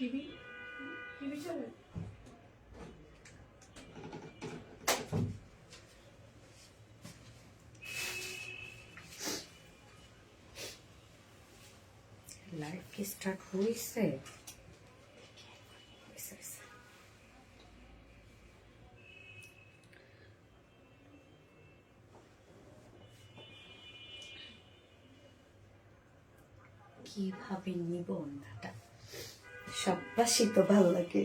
TV TV চলে live কি start হয়েছে? কিভাবে নিব ওন্নাটা? সব্বাসই তো ভাল লাগে।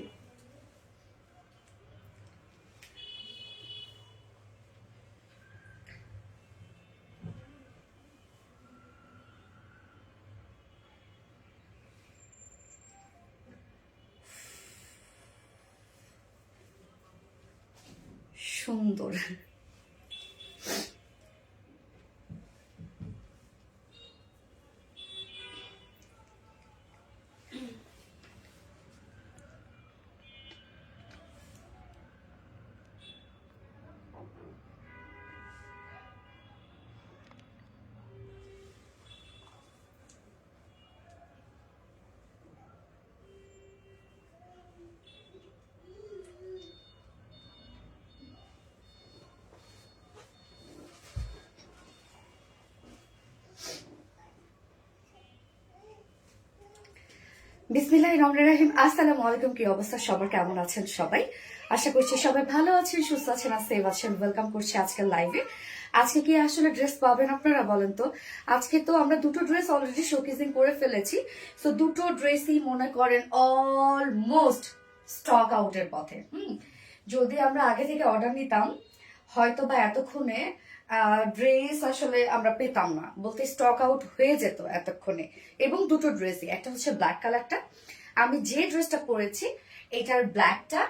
সুন্দর। বিসমিল্লাহির রহমানির রহিম। আসসালামু আলাইকুম। কি অবস্থা সবার, কেমন আছেন সবাই? আশা করছি সবাই ভালো আছেন, সুস্থ আছেন আর সেভ আছেন। ওয়েলকাম করছি আজকের লাইভে। আজকে কি আসলে ড্রেস পাবেন আপনারা বলেন তো? আজকে তো আমরা দুটো ড্রেস অলরেডি শোকেসিং করে ফেলেছি। সো দুটো ড্রেসই মনে করেন অলমোস্ট স্টক আউটের পথে। যদি আমরা আগে থেকে অর্ডার নিতাম হয়তো বা এতক্ষণে ড্রেস আসলে আমরা পেতাম না, বলতে স্টক আউট হয়ে যেত এতক্ষণে। এবং দুটো ড্রেসই, একটা হচ্ছে ব্ল্যাক কালারটা, আমি যে ড্রেসটা পরেছি এটার ব্ল্যাকটা,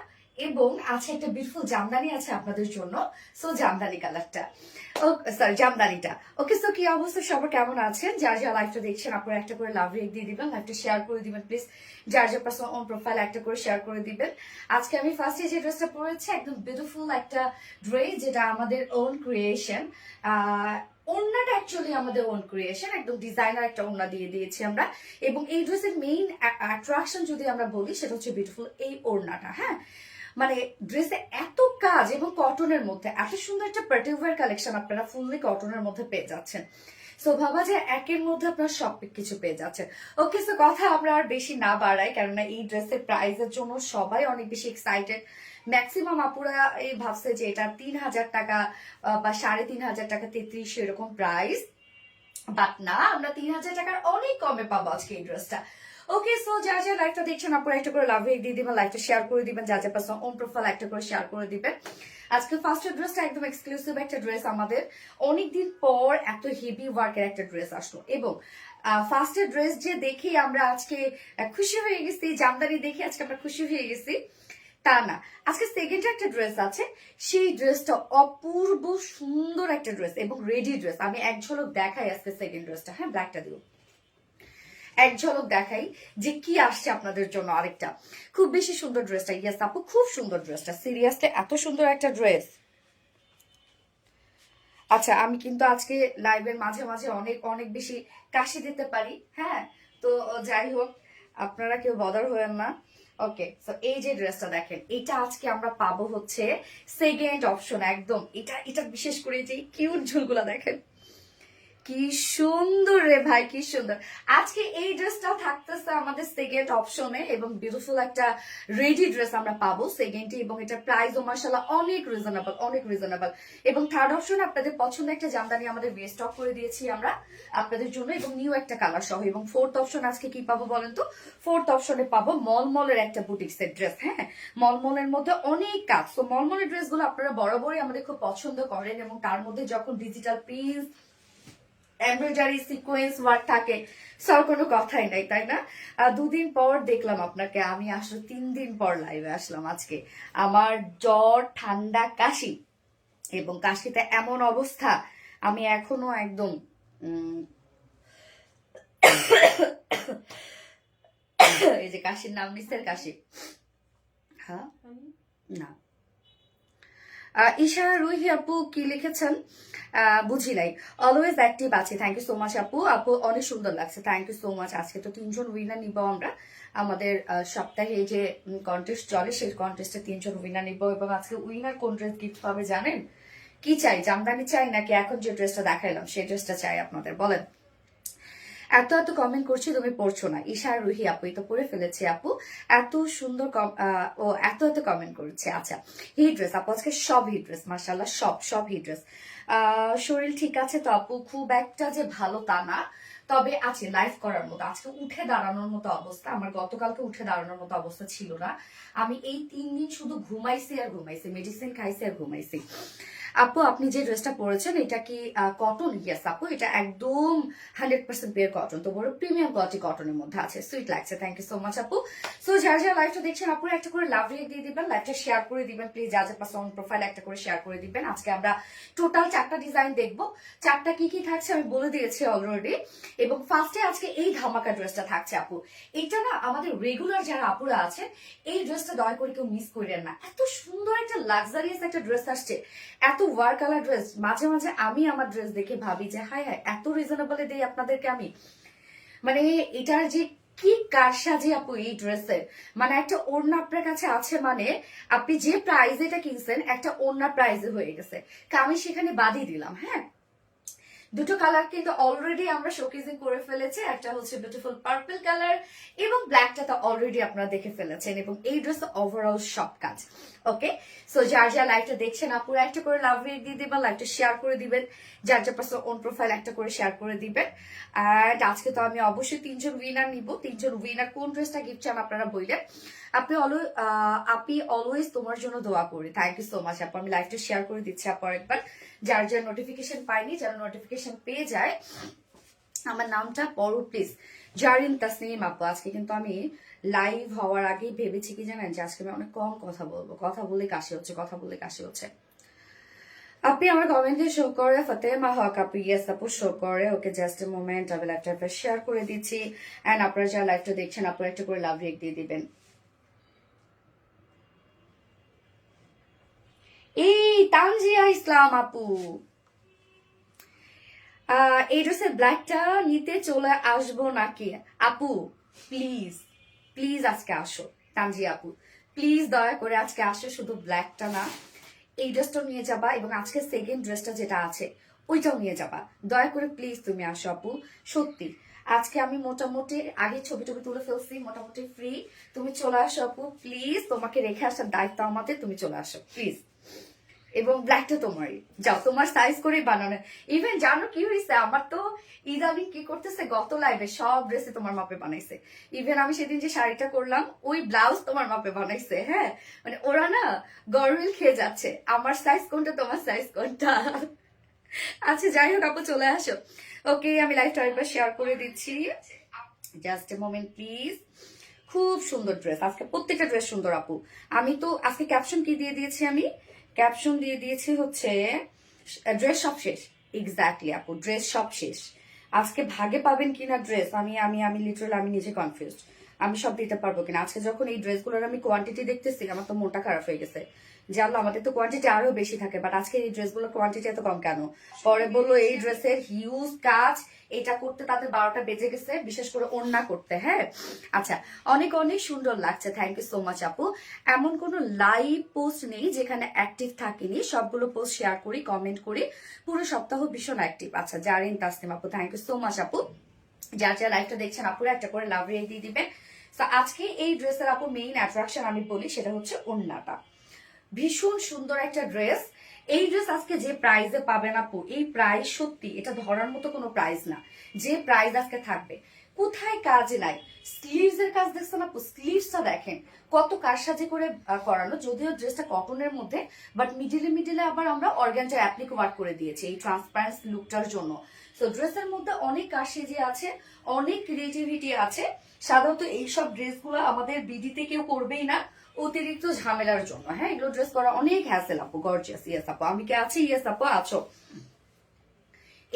এবং আছে একটা বিউটিফুল জামদানি আছে আপনাদের জন্য। সো জামদানি কালারটা, ও সরি জামদানিটা। ওকে, সো কি অবস্থা সবার, কেমন আছেন? যার যা লাইভটা দেখছেন আপনারা একটা করে লাভ রেক দিয়ে দিবেন, লাইভটা শেয়ার করে দিবেন প্লিজ। যার যার পার্সোনাল অন প্রোফাইল একটা করে শেয়ার করে দিবেন। আজকে আমি ফার্স্টে যে ড্রেসটা পরেছি একদম বিউটিফুল একটা ড্রেস, যেটা আমাদের ওন ক্রিয়েশন। ওড়নাটা অ্যাকচুয়ালি আমাদের ওন ক্রিয়েশন, একদম ডিজাইনার একটা ওড়না দিয়ে দিয়েছি আমরা। এবং এই ড্রেসের মেইন অ্যাট্রাকশন যদি আমরা বলি সেটা হচ্ছে বিউটিফুল এই ওড়নাটা। হ্যাঁ, মানে ড্রেসে এত কাজ এবং কটনের মধ্যে এত সুন্দর একটা পার্টিওয়ার কালেকশন আপনারা ফুললি কটনের মধ্যে পেয়ে যাচ্ছেন। সো ভাবা যায় একের মধ্যে আপনারা সব কিছু পেয়ে যাচ্ছেন। ওকে, সো কথা আমরা আর বেশি না বাড়াই, কেননা এই ড্রেসের প্রাইসের জন্য সবাই অনেক বেশি এক্সাইটেড। ম্যাক্সিমাম আপুরা এই ভাবছে যে এটা 3,000 টাকা বা 3,500 টাকা, 3300 এরকম প্রাইস। বাট না, আমরা 3,000 টাকার অনেক কমে পাবো আজকে এই ড্রেসটা। ওকে, সো যার যা লাইভটা দেখছেন আপনারা একটা করে লাভ দিয়ে দিবেন, লাইভটা শেয়ার করে দিবেন, যা যা পার্সোনাল অন প্রোফাইল একটা করে শেয়ার করে দিবেন। আজকে ফার্স্ট ড্রেসটা একদম এক্সক্লুসিভ একটা ড্রেস, আমাদের অনেকদিন পর এত হেভি ওয়ার্কের একটা ড্রেস আসলো। এবং ফার্স্টের ড্রেস যে দেখি আমরা আজকে খুশি হয়ে গেছি, জামদানি দেখি আজকে আমরা খুশি হয়ে গেছি তা না। আজকে সেকেন্ড একটা ড্রেস আছে, সেই ড্রেসটা অপূর্ব সুন্দর একটা ড্রেস এবং রেডি ড্রেস। আমি এক ঝলক দেখাই আজকে সেকেন্ড ড্রেসটা। হ্যাঁ, ব্ল্যাকটা দিও, এক ঝলক দেখাই যে কি আসছে আপনাদের জন্য। আরেকটা খুব বেশি সুন্দর ড্রেসটা, ইয়েস আপু খুব সুন্দর ড্রেসটা, সিরিয়াসলি এত সুন্দর একটা ড্রেস। আচ্ছা, আমি কিন্তু আজকে লাইভের মাঝে মাঝে অনেক অনেক বেশি কাশি দিতে পারি। হ্যাঁ, তো যাই হোক, আপনারা কেউ বদার হবেন না। ওকে, তো এই যে ড্রেসটা দেখেন, এটা আজকে আমরা পাবো হচ্ছে সেকেন্ড অপশন। একদম এটা এটা বিশেষ করে যে কিউট ঝুলগুলা দেখেন, কি সুন্দর রে ভাই, কি সুন্দর। আজকে এই ড্রেসটাও থাকতেছে আমাদের সেকেন্ড অপশনে, এবং বিউটিফুল একটা রেডি ড্রেস আমরা পাবো সেকেন্ডে, এবং এটা প্রাইসও মাশাআল্লাহ অনেক রিজনেবল, অনেক রিজনেবল। এবং থার্ড অপশনে আপনাদের পছন্দের একটা জামদানি আমাদের স্টক করে দিয়েছি আমরা আপনাদের জন্য, এবং নিউ একটা কালার সহ। এবং ফোর্থ অপশন আজকে কি পাবো বলেন তো? ফোর্থ অপশনে পাবো মলমলের একটা বুটিক্সের ড্রেস। হ্যাঁ, মলমলের মধ্যে অনেক কাজ। তো মলমলের ড্রেসগুলো আপনারা বরাবরই আমাদের খুব পছন্দ করেন, এবং তার মধ্যে যখন digital print, embroidery, sequence work থাকে, সব কোনো কথাই নাই, তাই না? দুদিন পর দেখলাম আপনাকে, আমি আসলে 3 দিন পর লাইভে আসলাম আজকে। আমার জ্বর, ঠান্ডা, কাশি, এবং কাশিতে এমন অবস্থা আমি এখনো একদম এই যে কাশির নাম নিচ্ছেন, কাশি। হ্যাঁ, না ঈশা রুহি আপু কি লিখেছেন বুঝি নাই। অলওয়েজ অ্যাক্টিভ আছে, থ্যাংক ইউ সো মাচ আপু। আপু অনেক সুন্দর লাগছে, থ্যাংক ইউ সো মাচ। আজকে তো 3জন উইনার নিব আমরা আমাদের সপ্তাহে এই যে কন্টেস্ট চলে সেই কন্টেস্টে 3জন উইনার নিব। এবং আজকে উইনার কোন ড্রেস গিফট পাবে জানেন? কি চাই, জামদানি চাই নাকি এখন যে ড্রেসটা দেখাইলাম সেই ড্রেসটা চাই আপনাদের? বলেন। এত এত কমেন্ট করছি তুমি পড়ছো না। ঈশা রুহি আপু তো পড়ে ফেলেছে আপু, এত সুন্দর ও এত এত কমেন্ট করেছে। আচ্ছা, হিট ড্রেস আপু, আজকে সব হিট ড্রেস, মাশাআল্লাহ সব সব হিট ড্রেস। শরীর ঠিক আছে তো আপু? খুব একটা যে ভালো তা না, তবে আছে লাইভ করার মতো। আজকে উঠে দাঁড়ানোর মতো অবস্থা, আমার গতকালকে উঠে দাঁড়ানোর মতো অবস্থা ছিল না। আমি এই 3 দিন শুধু ঘুমাইছি আর ঘুমাইছি, মেডিসিন খাইছি আর ঘুমাইছি। আপু আপনি যে ড্রেসটা পরেছেন এটা কি কটন? ইয়েস আপু, এটা একদম 100% পিওর কটন, তো বড় প্রিমিয়াম কোয়ালিটি কটনের মধ্যে আছে, সুইট লাগছে। থ্যাংক ইউ সো মাচ আপু। সো যারা যারা লাইভটা দেখছেন আপুরা একটা করে লাভ রেক দিয়ে দিবেন, লাইভটা শেয়ার করে দিবেন প্লিজ। যা যা পাশে অন প্রোফাইল একটা করে শেয়ার করে দিবেন। আজকে আমরা টোটাল 4টা ডিজাইন দেখবো, 4টা কি কি থাকছে আমি বলে দিয়েছি অলরেডি। এবং ফার্স্টে আজকে এই ধামাকা ড্রেসটা থাকছে আপু। এটা না আমাদের রেগুলার যারা আপুরা আছেন এই ড্রেসটা দয়া করে কেউ মিস করেন না। এত সুন্দর একটা লাক্সারিয়াস একটা ড্রেস আসছে, এত ওয়ার কালার ড্রেস। মাঝে মাঝে আমি আমার ড্রেস দেখে ভাবি যে হায় হায় এত রিজনেবলে দেই আপনাদেরকে আমি। মানে এটার যে কি কারসাজি আপু এই ড্রেসের, মানে একটা ওড়না আপনার কাছে আছে মানে আপনি যে প্রাইস এটা কিনছেন একটা ওড়না প্রাইসে হয়ে গেছে। আমি সেখানে বাদই দিলাম। হ্যাঁ, দুটো কালার কিন্তু অলরেডি আমরা শোকেজিং করে ফেলেছি, একটা হচ্ছে বিউটিফুল পার্পল কালার এবং ব্ল্যাকটা তো অলরেডি আপনারা দেখে ফেলেছেন। এবং এই ড্রেস ওভারঅল সব কাজ ওকে। সো যার যা লাইভটা দেখছেন আপুরা একটা করে লাভ রেট দিয়ে দিবেন, লাইভটা শেয়ার করে দিবেন, যার যার পাশে অন প্রোফাইল একটা করে শেয়ার করে দিবেন। আর আজকে তো আমি অবশ্যই 3জন উইনার নিব। 3জন উইনার কোন ড্রেসটা গিফট চান আপনারা বললেন। আপনি অলওয়েজ তোমার জন্য দোয়া করি, থ্যাংক ইউ সো মাচ আপু। আমি লাইভটা শেয়ার করে দিচ্ছি আপু একবার, যার যার নোটিফিকেশন পাইনি যারা নোটিফিকেশন পেয়ে যায় আমার নামটা পড়ো প্লিজ। জারিন তাসনিম আপু। আজকে কিন্তু আমি লাইভ হওয়ার আগেই ভেবেছি কি জানেন যে আজকে আমি অনেক কম কথা বলবো, কথা বলে কাশি হচ্ছে, কথা বলে কাশি হচ্ছে। আপনি আমার কমেন্টে শো করে ফাতেমা হক আপু, ইয়েস আপু শো করে। ওকে জাস্ট এ মোমেন্ট, আমি লাইভটা শেয়ার করে দিচ্ছি। এন্ড আপনারা যারা লাইভটা দেখছেন আপনারা একটা করে লাভ রেক দিয়ে দিবেন। এই তানজিয়া ইসলাম আপু, এই ড্রেসের ব্ল্যাকটা নিতে চলে আসবো নাকি আপু? প্লিজ প্লিজ আজকে আসো তানজিয়া আপু, প্লিজ দয়া করে আজকে আসো। শুধু ব্ল্যাকটা না, এই ড্রেসটাও নিয়ে যাবা এবং আজকে সেকেন্ড ড্রেসটা যেটা আছে ওইটাও নিয়ে যাবা। দয়া করে প্লিজ তুমি আসো আপু। সত্যি আজকে আমি মোটামুটি আগে ছবি টবি তুলে ফেলছি, মোটামুটি ফ্রি। তুমি চলে আসো আপু প্লিজ, তোমাকে রেখে আসার দায়িত্ব আমাদের, তুমি চলে আসো প্লিজ। এবং ব্ল্যাকটা তোমারই, যাও তোমার সাইজ করে বানানো। ইভেন জানো কি হয়েছে, আমার তো ইদানিং কি করতেছে, গত লাইভে সব ড্রেসে তোমার মাপে বানাইছে। ইভেন আমি সেদিন যে শাড়িটা করলাম ওই ব্লাউজ তোমার মাপে বানাইছে। হ্যাঁ, মানে ওরা না গরমিল খেয়ে যাচ্ছে, আমার সাইজ কোনটা তোমার সাইজ কোনটা। আচ্ছা যাই হোক আপু চলে আসো। ওকে আমি লাইভটা আরেকবার শেয়ার করে দিচ্ছি, জাস্ট এ মোমেন্ট প্লিজ। খুব সুন্দর ড্রেস, আজকে প্রত্যেকটা ড্রেস সুন্দর আপু। আমি তো আজকে ক্যাপশন কি দিয়ে দিয়েছি, আমি ক্যাপশন দিয়ে দিয়েছি হচ্ছে ড্রেস সব শেষ। এক্স্যাক্টলি আপু, ড্রেস সব শেষ। আজকে ভাগে পাবেন কিনা ড্রেস আমি আমি আমি লিটারাল আমি নিজে কনফিউজড, আমি সব দিতে পারবো কিনা। আজকে যখন এই ড্রেসগুলোর আমি কোয়ান্টিটি দেখতেছি আমার তো মনটা খারাপ হয়ে গেছে। জানলো আমাদের তো কোয়ান্টিটি আরো বেশি থাকে, বাট আজকে এই ড্রেসগুলোর কোয়ান্টিটি এত কম কেন। পরে বললো এই ড্রেসের হিউজ কাজ, এটা করতে তাদের 12টা বেজে গেছে, বিশেষ করে ওড়না করতে। হ্যাঁ আচ্ছা, অনেক অনেক সুন্দর লাগছে, থ্যাংক ইউ সো মাচ আপু। এমন কোনো লাইভ পোস্ট নেই যেখানে অ্যাক্টিভ থাকিনি, সবগুলো পোস্ট শেয়ার করি, কমেন্ট করি, পুরো সপ্তাহ ভীষণ অ্যাক্টিভ। আচ্ছা জারিন তাসনিম আপু, থ্যাংক ইউ সো মাচ আপু। যার যার লাইভটা দেখছেন আপুরা একটা করে লাভ রেট দিয়ে দিবেন। আজকে এই ড্রেসের আপু মেইন অ্যাট্রাকশন আমি বলি সেটা হচ্ছে ওড়নাটা, ভীষণ সুন্দর একটা ড্রেস। এই ড্রেস আজকে যে প্রাইসে পাবেন আপু, এই প্রাইস সত্যি এটা ধরার মতো কোনো প্রাইস না। যে প্রাইস আজকে থাকবে কোথায় কাজ নাই। স্লিভস এর কাজ দেখছেন আপু, স্লিভসটা দেখেন কত কারসাজি করে করানো। যদিও ড্রেসটা কটনের মধ্যে, বাট মিডিলে মিডিলে আবার আমরা অর্গানজার অ্যাপ্লিক ওয়ার্ক করে দিয়েছি এই ট্রান্সপারেন্স লুকটার জন্য। তো ড্রেসের মধ্যে অনেক কারসাজি আছে, অনেক ক্রিয়েটিভিটি আছে। সাধারণত এইসব ড্রেসগুলো আমাদের বিডিতে কেউ করবেই না, অতিরিক্ত ঝামেলার জন্য। হ্যাঁ, এগুলো ড্রেস করা অনেক হ্যাসেল আপু। গর্জিয়াস, ইয়েস আপু। আমি কি আছি? ইয়েস আপু আছো।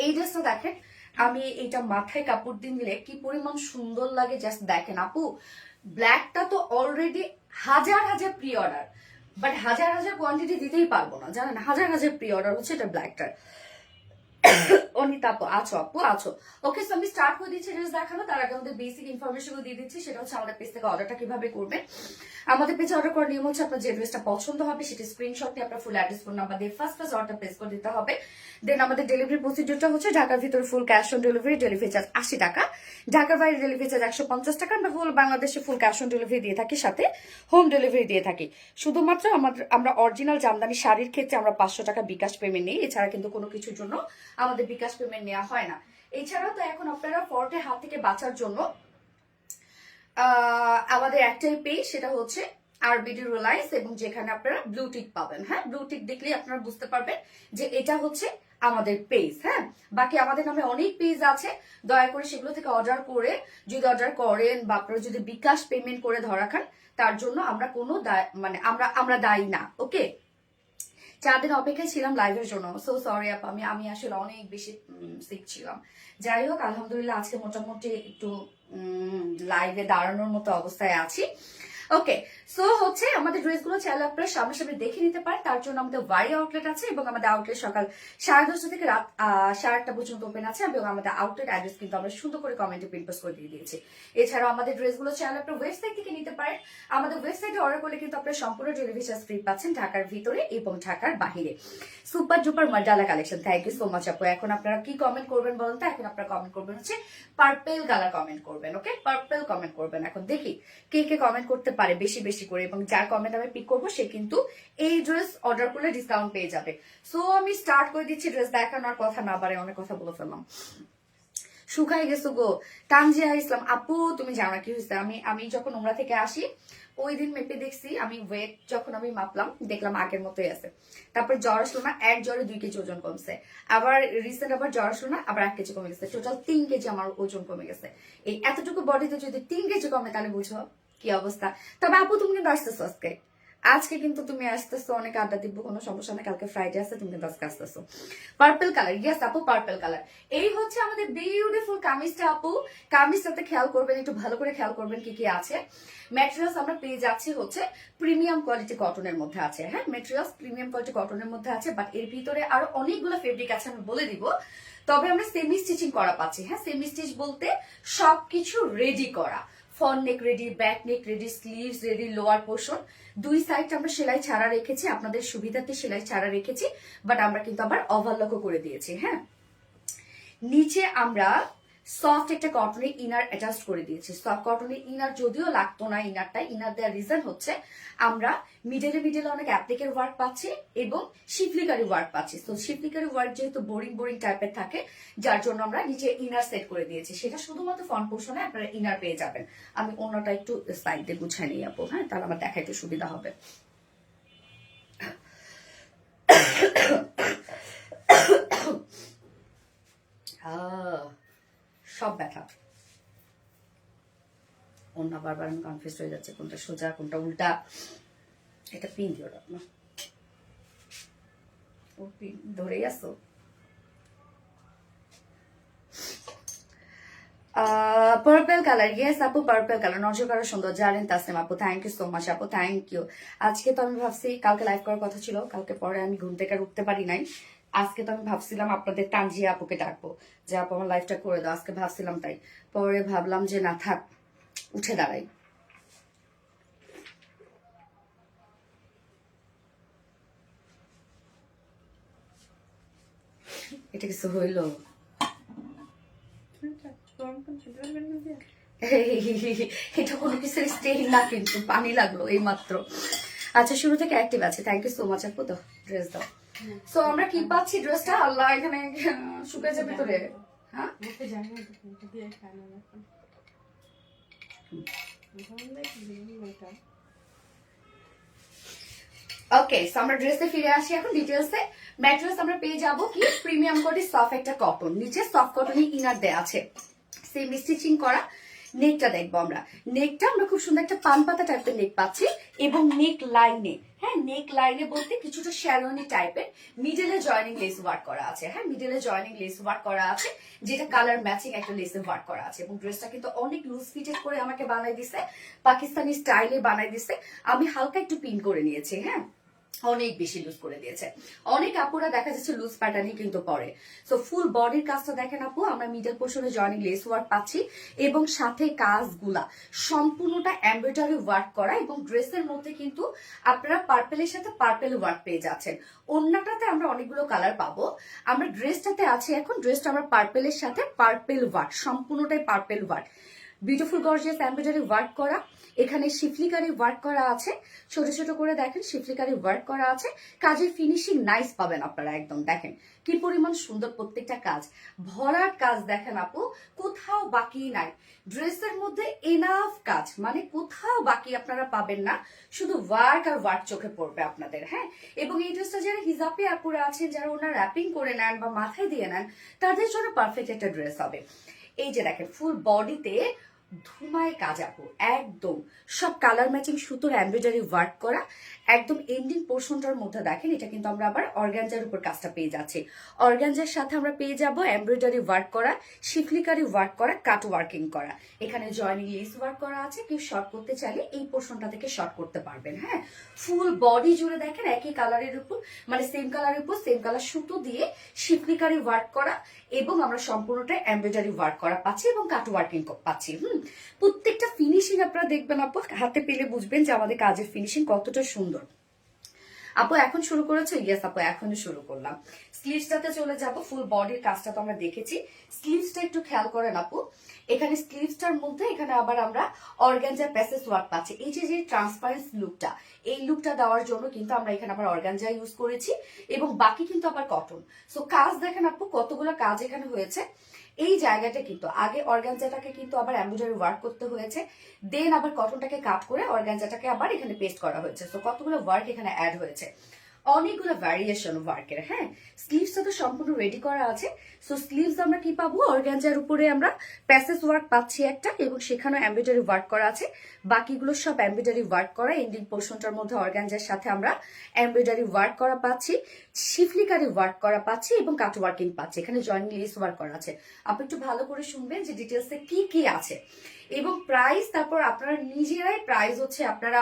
এই ড্রেসটা দেখেন, আমি এটা মাথায় কাপড় দিয়ে নিলে কি পরিমাণ সুন্দর লাগে জাস্ট দেখেন আপু। ব্ল্যাকটা তো অলরেডি হাজার হাজার প্রি অর্ডার, বাট হাজার হাজার কোয়ান্টিটি দিতেই পারবো না, জানেন, হাজার হাজার প্রি অর্ডার হচ্ছে এটা ব্ল্যাকটার। অনিতা আপু আছো, আপু আছো। ওকে, সো আমি স্টার্ট করে দিচ্ছি ড্রেস দেখানো। তার আগে আমাদের বেসিক ইনফরমেশন দিয়ে দিচ্ছি, সেটা হচ্ছে আমাদের পেজ থেকে অর্ডারটা কিভাবে করবেন। আমাদের পেজে অর্ডার করার নিয়ম হচ্ছে আপনার যে ড্রেসটা পছন্দ হবে সেটা স্ক্রিনশট নিয়ে আপনার ফুল অ্যাড্রেস ফোন নাম্বার দিয়ে ফার্স্ট অর্ডার প্লেস করে দিতে হবে। দেন আমাদের ডেলিভারি প্রসিডিউরটা হচ্ছে ঢাকার ভিতরে full cash on delivery, delivery charge 80 টাকা, ঢাকার বাইরে ডেলিভারি চার্জ 150 টাকা। আমরা ফুল বাংলাদেশে ফুল ক্যাশ অন ডেলিভারি দিয়ে থাকি, সাথে হোম ডেলিভারি দিয়ে থাকি। শুধুমাত্র আমরা অরিজিনাল জামদানি শাড়ির ক্ষেত্রে আমরা 500 টাকা বিকাশ পেমেন্ট নিই, এছাড়া কিন্তু কোনো কিছুর জন্য আমাদের বিকাশ পেমেন্ট নেওয়া হয় না। এছাড়াও তো এখন আপনারা ফ্রডের হাত থেকে বাঁচার জন্য আমাদের একটাই পেজ, সেটা হচ্ছে আরবিডি রিলায়েন্স, এবং যেখানে আপনারা ব্লু টিক পাবেন। হ্যাঁ, ব্লু টিক দেখলেই আপনারা বুঝতে পারবেন যে এটা হচ্ছে আমাদের পেজ। হ্যাঁ, বাকি আমাদের নামে অনেক পেজ আছে, দয়া করে সেগুলো থেকে অর্ডার করে যদি অর্ডার করেন বা আপনারা যদি বিকাশ পেমেন্ট করে ধরা খান, তার জন্য আমরা কোনো মানে আমরা দায়ী না। ওকে, 4 দিন অপেক্ষায় ছিলাম লাইভের জন্য, সো সরি আপা, আমি আসলে অনেক বেশি সিক ছিলাম। যাই হোক, আলহামদুলিল্লাহ আজকে মোটামুটি একটু লাইভে দাঁড়ানোর মতো অবস্থায় আছি। ওকে, সো হচ্ছে আমাদের ড্রেসগুলো চাইলে আপনারা সামনাসামনি দেখে নিতে পারেন। তার জন্য আমাদের ওয়ারি আউটলেট আছে, এবং আমাদের আউটলেট সকাল 10:30 থেকে রাত 8:30 পর্যন্ত ওপেন আছে, এবং আমাদের আউটলেট অ্যাড্রেস কিন্তু আমরা সুন্দর করে কমেন্টে প্রিন্ট পোস্ট করে দিয়ে দিয়েছি। এছাড়াও আমাদের ড্রেসগুলো চাইলে আপনারা ওয়েবসাইট থেকে নিতে পারেন। আমাদের ওয়েবসাইটে অর্ডার করলে কিন্তু আপনারা সম্পূর্ণ ডেলিভারি চার্জ ফ্রি পাচ্ছেন ঢাকার ভিতরে এবং ঢাকার বাহিরে। সুপার ডুপার মার্ডালা collection, thank you so much আপু। এখন আপনারা কি কমেন্ট করবেন বলেন তো? এখন আপনারা কমেন্ট করবেন হচ্ছে পার্পেল কালার কমেন্ট করবেন। ওকে, পার্পেল কমেন্ট করবেন। এখন দেখি কে কে কমেন্ট করতে পারে বেশি বেশি করে, এবং যার কমেন্ট আমি পিক করবো সে কিন্তু এই ড্রেস অর্ডার করলে ডিসকাউন্ট পেয়ে যাবে। সো আমি স্টার্ট করে দিচ্ছি ড্রেস দেখানোর, কথা না বাড়ে, অনেক কথা বলে ফেললাম। শুকাই গেছো গো তানজিয়া ইসলাম আপু, তুমি জানো কি হয়েছে? আমি যখন উমরা থেকে আসি ওই দিন মেপে দেখছি, আমি ওয়েট যখন আমি মাপলাম দেখলাম আগের মতোই আছে। তারপর জ্বর আসলো না, এক জ্বরে 2 কেজি ওজন কমছে। আবার রিসেন্ট আবার জ্বর আসলো না, আবার 1 কেজি কমে গেছে। টোটাল 3 কেজি আমার ওজন কমে গেছে। এই এতটুকু বডিতে যদি 3 কেজি কমে, তাহলে বুঝো কি অবস্থা। তবে আপু তুমি কিন্তু আসতেছো আজকে কিন্তু তুমি আসতেছো, অনেক আড্ডা দিব, কোনো সমস্যা নেই। কালকে ফ্রাইডে আছে, তুমি কিন্তু আজকে আসতেছো। পার্পল কালার, ইয়েস আপু, পার্পল কালার। এই হচ্ছে আমাদের বিউটিফুল কামিজটা আপু। কামিজটাতে খেয়াল করবেন, একটু ভালো করে খেয়াল করবেন কি কি আছে। ম্যাটেরিয়ালস আমরা পেয়ে যাচ্ছি হচ্ছে প্রিমিয়াম কোয়ালিটি কটনের মধ্যে আছে। হ্যাঁ, ম্যাটেরিয়ালস প্রিমিয়াম কোয়ালিটি কটনের মধ্যে আছে, বাট এর ভিতরে আরো অনেকগুলো ফেব্রিক আছে, আমি বলে দিব। তবে আমরা সেমি স্টিচিং করা পাচ্ছি। হ্যাঁ, সেমি স্টিচ বলতে সবকিছু রেডি করা, ফ্রন্ট নেক ready, back neck ready, sleeves ready, lower portion 2 side আমরা সেলাই ছাড়া রেখেছি, আপনাদের সুবিধাতে সেলাই ছাড়া রেখেছি, বাট আমরা কিন্তু আবার ওভারলকও করে দিয়েছি। হ্যাঁ, নিচে আমরা সফট একটা কটনের ইনার অ্যাটাচ করে দিয়েছি। সফট কটনের ইনার যদিও লাগতো না, ইনার দেওয়ার রিজন হচ্ছে আমরা মিডলে অনেক অ্যাপ্লিকের ওয়ার্ক পাচ্ছি এবং শিফলিকারি ওয়ার্ক পাচ্ছি। তো শিফলিকারি ওয়ার্ক যেহেতু বোরিং টাইপের থাকে, যার জন্য আমরা নিচে ইনার সেট করে দিয়েছি। সেটা শুধুমাত্র ফ্রন্ট পোর্শনে আপনারা ইনার পেয়ে যাবেন। আমি অন্যটা একটু সাইড দিয়ে গুছাই নিয়ে যাবো। হ্যাঁ, তাহলে আমার দেখা একটু সুবিধা হবে। সব ব্যথা, অন্য বারবার আমি কনফিউজ হয়ে যাচ্ছে কোনটা সোজা কোনটা উল্টা। এটা পিন দিও না, ও পিন ধরেই আসো। পার্পল কালার, ইয়েস আপু, পার্পল কালার। নজর কারো সুন্দর, জানেন তাসলিম আপু, থ্যাংক ইউ সো মাচ আপু, থ্যাংক ইউ। আজকে তো আমি ভাবছি কালকে লাইভ করার কথা ছিল, কালকে পরে আমি ঘুম থেকে আর উঠতে পারি নাই। আজকে তো আমি ভাবছিলাম আপনাদের তানজিয়া আপুকে ডাকবো, যে আপু আমার লাইফটা করে দাও, আজকে ভাবছিলাম তাই। পরে ভাবলাম যে না থাক, উঠে দাঁড়াই। এটা কিছু হইল? এটা কোনো কিছুর স্টেইন না, কিন্তু পানি লাগলো এই মাত্র। আচ্ছা, শুরু থেকে অ্যাক্টিভ আছে, থ্যাংক ইউ সো মাচ আপু। দাও ড্রেস দাও। সো আমরা কি পাচ্ছি? ড্রেসটা আল্লাহ এখানে শুকিয়ে যাবে ভিতরে। হ্যাঁ, ওকে, সো আমরা ড্রেসে ফিরে আসি এখন ডিটেলসে। ম্যাটেরিয়ালস আমরা পেয়ে যাবো কি প্রিমিয়াম কোয়ালিটি সফট একটা কটন, নিচে সফট কটনই ইনার দেয়া আছে, সেমি স্টিচিং করা। নেকটা দেখবো আমরা। নেকটা আমরা খুব সুন্দর একটা পান পাতা টাইপের নেক পাচ্ছি এবং নেক লাইনে, হ্যাঁ নেক লাইনে বলতে কিছুটা শ্যালোনি টাইপের মিডলে জয়েনিং লেস ওয়ার্ক করা আছে। হ্যাঁ মিডলে জয়েনিং লেস ওয়ার্ক করা আছে, যেটা কালার ম্যাচিং একটা লেসে ওয়ার্ক করা আছে। এবং ড্রেসটা কিন্তু অনেক লুজ ফিটেড করে আমাকে বানাই দিছে, পাকিস্তানি স্টাইলে বানাই দিছে। আমি হালকা একটু পিন করে নিয়েছি, হ্যাঁ অনেক বেশি লুজ করে দিয়েছে। অনেক আপুরা দেখা যাচ্ছে লুজ প্যাটার্নই কিন্তু পরে। সো ফুল বডির কাজটা দেখেন আপু, আমরা মিডল পোর্শনে জয়েনিং লেস ওয়ার্ক পাচ্ছি এবং সাথে কাজগুলা সম্পূর্ণটা এমব্রয়ডারি ওয়ার্ক করা। এবং ড্রেসের মধ্যে কিন্তু আপনারা পার্পেলের সাথে পার্পেল ওয়ার্ক পেয়ে যাচ্ছেন। ওড়নাটাতে আমরা অনেকগুলো কালার পাবো। আমরা ড্রেসটাতে আছে এখন, ড্রেসটা আমরা পার্পেলের সাথে পার্পেল ওয়ার্ক, সম্পূর্ণটাই purple work, beautiful gorgeous embroidery work করা। এখানে শিফলিকারি ওয়ার্ক করা আছে, ছোট ছোট করে দেখেন শিফলিকারি ওয়ার্ক করা আছে। কাজের ফিনিশিং নাইস পাবেন আপনারা, একদম দেখেন কি পরিমাণ সুন্দর প্রত্যেকটা কাজ, ভরাট কাজ দেখেন আপু, কোথাও বাকি নাই। ড্রেসের মধ্যে এনাফ কাজ, মানে কোথাও বাকি আপনারা পাবেন না, শুধু ওয়ার্ক আর ওয়ার্ক চোখে পড়বে আপনাদের। হ্যাঁ এবং এই ড্রেসটা যারা হিজাবে আপুরা আছেন, যারা ওনার র্যাপিং করে নেন বা মাথায় দিয়ে নেন, তাদের জন্য পারফেক্ট একটা ড্রেস হবে। এই যে দেখেন ফুল বডিতে ধুমায় কাজ আপু, একদম সব কালার ম্যাচিং সুতোর এমব্রয়ডারি ওয়ার্ক করা। একদম এন্ডিং পোর্শনটার মধ্যে দেখেন এটা কিন্তু আমরা আবার অর্গানজার উপর কাজটা পেয়ে যাচ্ছি। অর্গানজার সাথে আমরা পেয়ে যাব এমব্রয়ডারি ওয়ার্ক করা, শিফলিকারি ওয়ার্ক করা, কাট ওয়ার্কিং করা। এখানে জয়েনিং লেস ওয়ার্ক করা আছে, কেউ শর্ট করতে চাইলে এই পোর্শনটা থেকে শর্ট করতে পারবেন। হ্যাঁ ফুল বডি জুড়ে দেখেন একই কালারের উপর, মানে সেম কালারের উপর সেম কালার সুতো দিয়ে শিফলিকারি ওয়ার্ক করা এবং আমরা সম্পূর্ণটা এমব্রয়ডারি ওয়ার্ক করা পাচ্ছি এবং কাট ওয়ার্কিং পাচ্ছি। প্রত্যেকটা ফিনিশিং আপনারা দেখবেন আপু, হাতে পেলে বুঝবেন যে আমাদের কাজের ফিনিশিং কতটা সুন্দর। আপু এখন শুরু করেছো? ইয়েস আপু এখনই শুরু করলাম। স্লিভসটাতে চলে যাব। ফুল বডির কাজটা তো আমরা দেখেছি, স্লিভসটা একটু খেয়াল করেন আপু। এখানে স্লিভসটার মধ্যে এখানে আবার আমরা অর্গানজা প্যাসেজ ওয়ার্ক পাচ্ছি। এই যে ট্রান্সপারেন্ট লুকটা, এই লুকটা দেওয়ার জন্য কিন্তু আমরা এখানে আবার অর্গানজা ইউজ করেছি এবং বাকি কিন্তু আবার কটন। সো কাজ দেখেন আপু কতগুলো কাজ এখানে হয়েছে। এই জায়গাটা কিন্তু আগে অর্গানজাটাকে কিন্তু আবার এমব্রয়ডারি ওয়ার্ক করতে হয়েছে, দেন আবার কটনটাকে কাট করে অর্গানজাটাকে আবার এখানে পেস্ট করা হয়েছে। তো কতগুলো ওয়ার্ক এখানে অ্যাড হয়েছে, অনেকগুলো ভ্যারিয়েশন ওয়ার্কের। হ্যাঁ স্লিভসটা তো সম্পূর্ণ রেডি করা আছে। সো স্লিভস আমরা কি পাবো, অর্গানজার উপরে আমরা প্যাসেজ ওয়ার্ক পাচ্ছি একটা এবং সেখানে এমব্রয়ডারি ওয়ার্ক করা আছে। বাকিগুলো সব এমব্রয়ডারি ওয়ার্ক করা। এন্ডিং পোর্শনটার মধ্যে অর্গানজার সাথে আমরা এমব্রয়ডারি ওয়ার্ক করা পাচ্ছি, শিফলিকারি ওয়ার্ক করা পাচ্ছি এবং কাট ওয়ার্কিং পাচ্ছি। এখানে জয়েনিং লেস ওয়ার্ক করা আছে। আপনি একটু ভালো করে শুনবেন যে ডিটেলসে কি কি আছে এবং প্রাইস, তারপর আপনারা নিজেরাই প্রাইস হচ্ছে আপনারা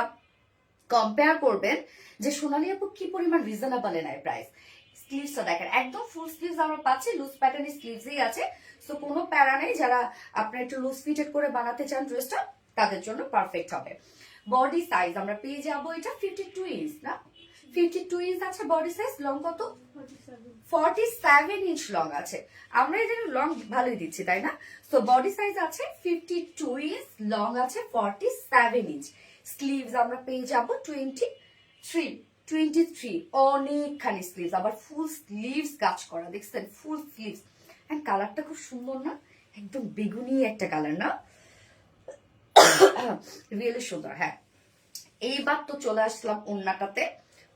কম্পেয়ার করবেন যে সোনালী আপু কি পরিমাণ রিজনেবল নেয় প্রাইস। স্লিভসটা দেখেন একদম ফুল স্লিভস আমরা পাচ্ছি, লুজ প্যাটার্নের স্লিভসই আছে। সো কোনো প্যারা নেই, যারা আপনারা একটু লুজ ফিটেড করে বানাতে চান ড্রেসটা তাদের জন্য পারফেক্ট হবে। বডি সাইজ আমরা পেয়ে যাবো এটা 52 ইঞ্চ, না 52 ইঞ্চ আছে বডি সাইজ। লং কত? 47 ইঞ্চ লং আছে। আমরা এদের লং ভালোই দিচ্ছি তাই না? সো বডি সাইজ আছে 52 ইঞ্চ, লং আছে 47 ইঞ্চ। স্লিভস আমরা পেয়ে যাব 23, অনেকখানি স্লিভস, আবার ফুল স্লিভস কাজ করা দেখছেন, ফুল স্লিভস। এন্ড কালারটা খুব সুন্দর না, একদম বেগুনি একটা কালার না, রিয়েলি সুন্দর। হ্যাঁ এইবার তো চলে আসলাম ওড়নাটাতে।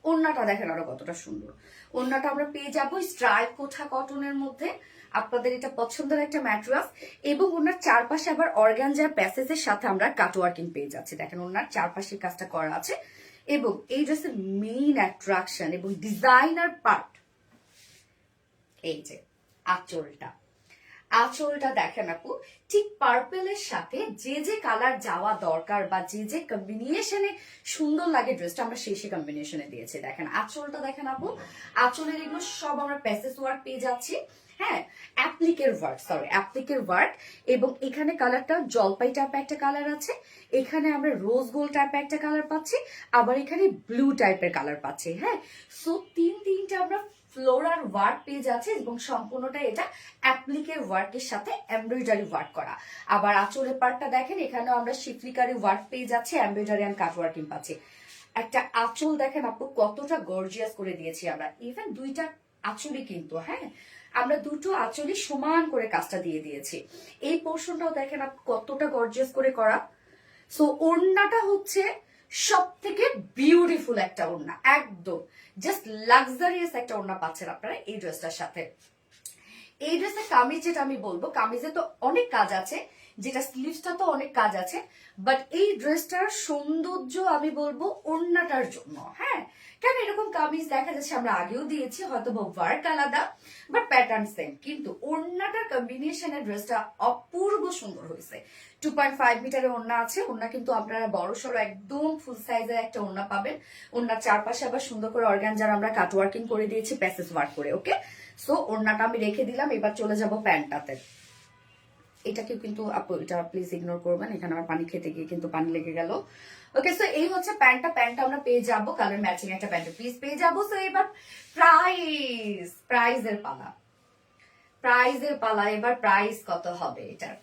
ওড়নাটা দেখেন আরো কতটা সুন্দর। ওড়নাটা আমরা পেয়ে যাবো স্ট্রাইপ কোঠা কটনের মধ্যে, আপনাদের এটা পছন্দের একটা ম্যাটেরিয়াল এবং ওনার চারপাশে আবার অর্গানজা প্যাসেজের সাথে আমরা কাট ওয়ার্কিং পেয়ে যাচ্ছি। দেখেন ওনার চারপাশের কাজটা করা আছে এবং এই ড্রেসের মেইন অ্যাট্রাকশন এবং ডিজাইনার পার্ট এই যে আঁচলটা। আঁচলটা দেখেন আপু ঠিক পার্পেলের সাথে যে যে কালার যাওয়া দরকার বা যে যে কম্বিনেশনে সুন্দর লাগে ড্রেসটা আমরা সেই সেই কম্বিনেশনে দিয়েছি। দেখেন আঁচলটা দেখেন আপু, আঁচলের এগুলো সব আমরা প্যাসেজ ওয়ার্ক পেয়ে যাচ্ছি। হ্যাঁ অ্যাপ্লিকের ওয়ার্ক এবং এখানে কালারটা জলপাই টাইপের একটা কালার আছে, এখানে আমরা রোজ গোল্ড টাইপের একটা কালার পাচ্ছি, আবার এখানে ব্লু টাইপের কালার পাচ্ছি। হ্যাঁ সো তিনটা আমরা ফ্লোরাল ওয়ার্ক পেয়ে যাচ্ছে এবং সম্পূর্ণটা এটা অ্যাপ্লিকের ওয়ার্কের সাথে এমব্রয়ডারি ওয়ার্ক করা। আবার আঁচলের পার্টটা দেখেন এখানেও আমরা শিফলিকারি ওয়ার্ক পেয়ে যাচ্ছি, এমব্রয়ডারি অ্যান্ড কাট ওয়ার্কিং পাচ্ছি। একটা আঁচল দেখেন আপু কতটা গর্জিয়াস করে দিয়েছি আমরা, ইভেন দুইটা আঁচলই কিন্তু, হ্যাঁ আমরা দুটো আঁচলই সমান করে কাজটা দিয়ে দিয়েছি। এই পোর্শনটাও দেখেন আপু কতটা গর্জিয়াস করে করা। সো ওড়নাটা হচ্ছে সব থেকে বিউটিফুল একটা ওড়না, একদম জাস্ট লাক্সারিয়াস একটা ওড়না পাচ্ছেন আপনারা এই ড্রেসটার সাথে। এই ড্রেসের কামিজ যেটা আমি বলবো, কামিজে তো অনেক কাজ আছে, যেটা স্লিভসটা তো অনেক কাজ আছে, বাট এই ড্রেসটার সৌন্দর্য আমি বলবো ওড়নাটার জন্য। হ্যাঁ, কেন এরকম কামিজ দেখা যাচ্ছে আমরা আগেও দিয়েছি, হয়তো বা ওয়ার্ক আলাদা বাট প্যাটার্ন সেম, কিন্তু ওড়নাটার কম্বিনেশনের ড্রেসটা অপূর্ব সুন্দর হয়েছে। 2.5 মিটারের ওড়না আছে। ওড়না কিন্তু আপনারা বড় সড়ো একদম ফুল সাইজের একটা ওড়না পাবেন। ওড়নার চারপাশে আবার সুন্দর করে অর্গানজার আমরা কাট ওয়ার্কিং করে দিয়েছি প্যাসেজ ওয়ার্ক করে। ওকে, সো ওড়নাটা আমি রেখে দিলাম। এবার চলে যাব প্যান্টটাতে। এটাকেও কিন্তু আপু এটা প্লিজ ইগনোর করবেন, এখানে আমার পানি খেতে গিয়ে কিন্তু পানি লেগে গেল। ওকে, সো এই হচ্ছে প্যান্টটা আমরা পেয়ে যাবো, কালার ম্যাচিং একটা প্যান্ট প্লিজ পেয়ে যাবো। সো এবার প্রাইজের পালা। এবার প্রাইস কত হবে এটার?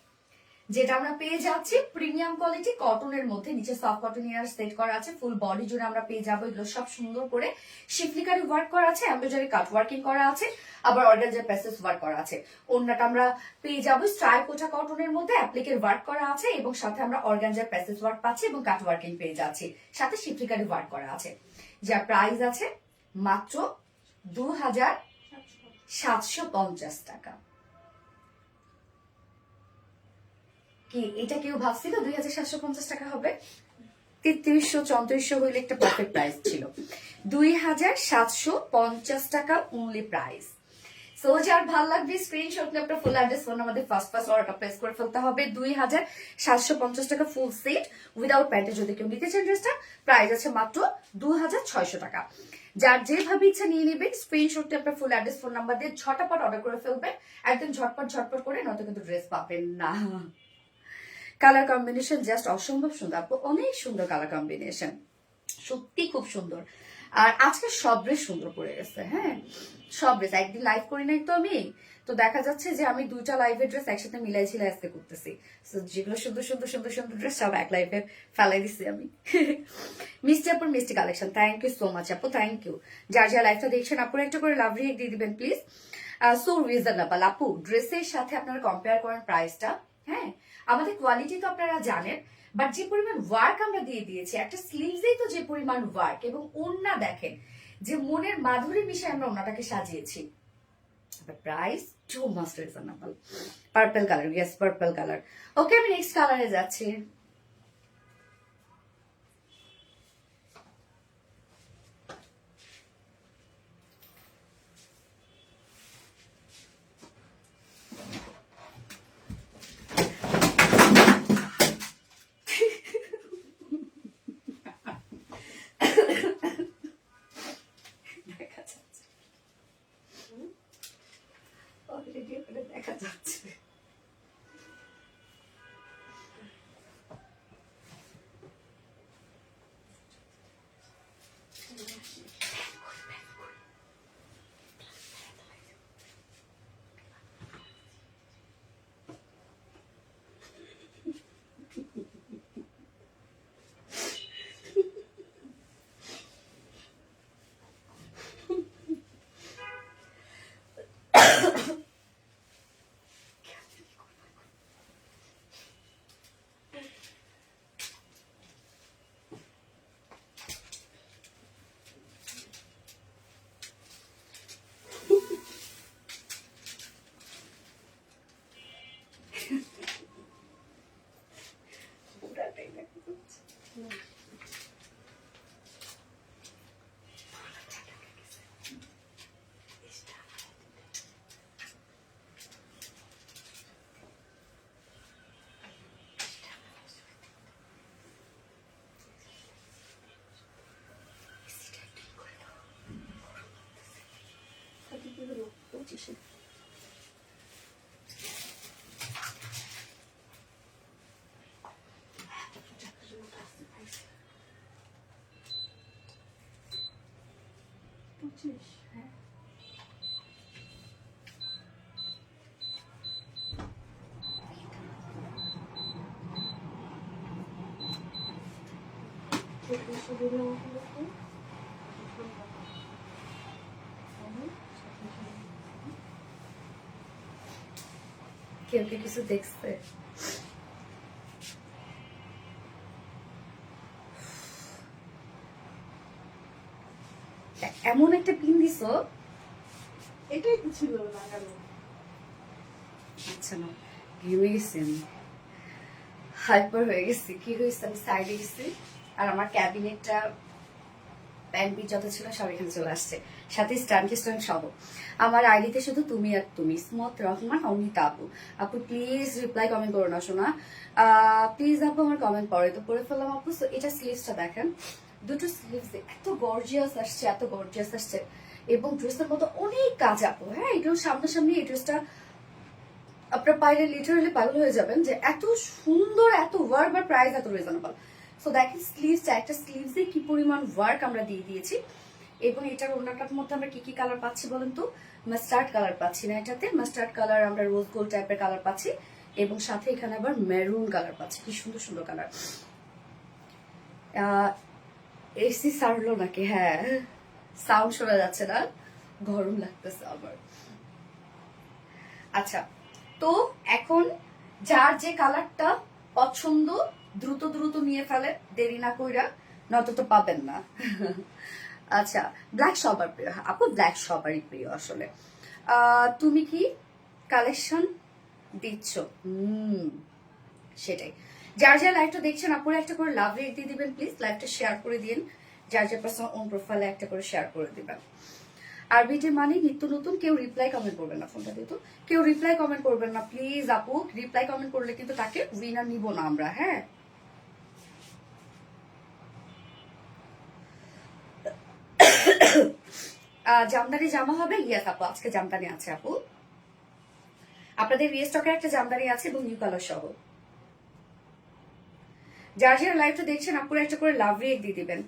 যেটা আমরা পেয়ে যাচ্ছি প্রিমিয়াম কোয়ালিটি কটনের মধ্যে, নিচে সফট কটন ইয়ার সেট করা আছে, ফুল বডি জুড়ে আমরা পেয়ে যাবো। এগুলো সব সুন্দর করে শিফলিকারি ওয়ার্ক করা আছে, এমব্রয়ডারি কাট ওয়ার্কিং করা আছে, আবার অর্গানজার প্যাসেজ ওয়ার্ক করা আছে। ওড়নাটা আমরা পেয়ে যাবো স্ট্রাইপ কোটা কটনের মধ্যে, অ্যাপ্লিকের ওয়ার্ক করা আছে এবং সাথে আমরা অর্গানজার প্যাসেজ ওয়ার্ক পাচ্ছি এবং কাট ওয়ার্কিং পেয়ে যাচ্ছি, সাথে শিফলিকারি ওয়ার্ক করা আছে। যার প্রাইস আছে মাত্র 2750 টাকা। কি এটা কেউ ভাবছিল 2750 টাকা হবে? 3300-3400 হইলে একটা পারফেক্ট প্রাইস ছিল। 2750 টাকা অনলি প্রাইস। সো যার ভালো লাগবে স্ক্রিনশট নিয়ে আপনার ফুল অ্যাড্রেস ফোন আমাদের ফার্স্ট অর্ডারটা প্লেস করে ফেলতে হবে। 2750 টাকা ফুল সেট উইদাউট প্যান্টে যদি কেউ নিতে চান ড্রেসটা, প্রাইস আছে মাত্র 2600 টাকা। যার যেভাবে ইচ্ছা নিয়ে নেবেন, স্ক্রিনশট আপনার ফুল অ্যাড্রেস ফোন নাম্বার দিয়ে ঝটাপট অর্ডার করে ফেলবেন, একদম ঝটপট করে, নয়তো কিন্তু ড্রেস পাবেন না। কালার কম্বিনেশন জাস্ট অসম্ভব সুন্দর আপু, অনেক সুন্দর কালার কম্বিনেশন, সত্যি খুব সুন্দর। আর আজকে সব ড্রেস সুন্দর পড়ে গেছে। হ্যাঁ, সব ড্রেস একদিন লাইভ করি নাই তো আমি, তো দেখা যাচ্ছে যে আমি দুইটা লাইভের ড্রেস একসাথে মিলাইছি আজকে করতেছি। যেগুলো সুন্দর সুন্দর সুন্দর সুন্দর ড্রেস সব এক লাইভে ফেলাই দিছি আমি। মিষ্টি আপুর মিষ্টি collection, thank you so much আপু, থ্যাংক ইউ। যার যা লাইভটা দেখছেন আপুর একটা করে লাভ রিয়েক্ট দিয়ে দিবেন প্লিজ। সো রিজনেবল আপু, ড্রেসের সাথে আপনারা কম্পেয়ার করেন প্রাইসটা। হ্যাঁ, আমাদের কোয়ালিটি তো আপনারা জানেন, বাট যে পরিমাণ ওয়ার্ক আমরা দিয়ে দিয়েছি, একটা স্লিভসেই তো যে পরিমাণ ওয়ার্ক, এবং ওড়না দেখেন যে মনের মাধুরী মিশে আমরা ওড়নাটাকে সাজিয়েছি। Price too must reasonable. Purple colour, yes purple colour. Okay, আমি নেক্সট কালারে যাচ্ছি। দেখা যাচ্ছে পঁচিশে। হ্যাঁ, কেউ কি কিছু দেখছে? এমন একটা পিন দিছ, এটাই তো ছিল লাগানো। আচ্ছা না ঘেমে গেছি আমি। হাইপার হয়ে গেছি। কি হয়েছে, আমি সাইডে গেছি আর আমার ক্যাবিনেটটা প্যান্ট পিস যত ছিল সব এখানে চলে আসছে, সাথে স্ট্যান্ড স্ট্যান্ড সব। আমার আইডিতে শুধু তুমি আর তুমি, স্মত রহমান, অমিতা আপু। আপু প্লিজ রিপ্লাই কমেন্ট করো না শোনা, প্লিজ আপু আমার কমেন্ট পড়ে তো পড়ে ফেললাম আপু। সো এটা স্লিভসটা দেখেন, দুটো স্লিভস এত গর্জিয়াস আসছে, এত গর্জিয়াস আসছে, এবং ড্রেসের মতো অনেক কাজ আপু। হ্যাঁ, এটাও সামনাসামনি এই ড্রেসটা আপনার পাইলে লিটারালি পাগল হয়ে যাবেন যে এত সুন্দর, এত ওয়ার্ক, আর প্রাইস এত রিজনেবল। সো দেখেন স্লিভসটা, একটা স্লিভসে কি পরিমাণ ওয়ার্ক আমরা দিয়ে দিয়েছি, এবং এটার ওড়নাটার মধ্যে আমরা কি কি কালার পাচ্ছি বলেন তো? মাস্টার্ড কালার পাচ্ছি না, এটাতে মাস্টার্ড কালার, আমরা রোজ গোল্ড টাইপের কালার পাচ্ছি, এবং সাথে এখানে আবার মেরুন কালার পাচ্ছি। কি সুন্দর সুন্দর কালার। এসি সারলো নাকি? হ্যাঁ, সাউন্ড শোনা যাচ্ছে না, গরম লাগতেছে আবার। আচ্ছা, তো এখন যার যে কালারটা পছন্দ দ্রুত দ্রুত নিয়ে ফেলে, দেরি না কইরা, নয়তো তো পাবেন না। আচ্ছা, ব্ল্যাক সবার প্রিয় আপু, ব্ল্যাক সবারই প্রিয় আসলে। তুমি কি কালেকশন দিচ্ছ? সেটাই। যার যার লাইভটা দেখছেন আপুরা একটা করে লাভ রেট দিয়ে দিবেন প্লিজ, লাইভটা শেয়ার করে দিন, যার যার পার্সোনাল ওন প্রোফাইলে একটা করে শেয়ার করে দিবেন। আর বিটির মানে নিত্য নতুন, কেউ রিপ্লাই কমেন্ট করবেন না, ফোনটা দিত, কেউ রিপ্লাই কমেন্ট করবেন না প্লিজ আপু। রিপ্লাই কমেন্ট করলে কিন্তু তাকে উইনার নিব না আমরা। হ্যাঁ, জামদানি জামা হবে? ইয়েস আপু, আজকে জামদানি আছে আপু, আপনাদের রিস্টকের একটা জামদানি আছে এবং নিউ কালার সহ। যার যারা লাইভটা দেখছেন আপুরা একটা করে লাভ রেট দিয়ে দিবেন।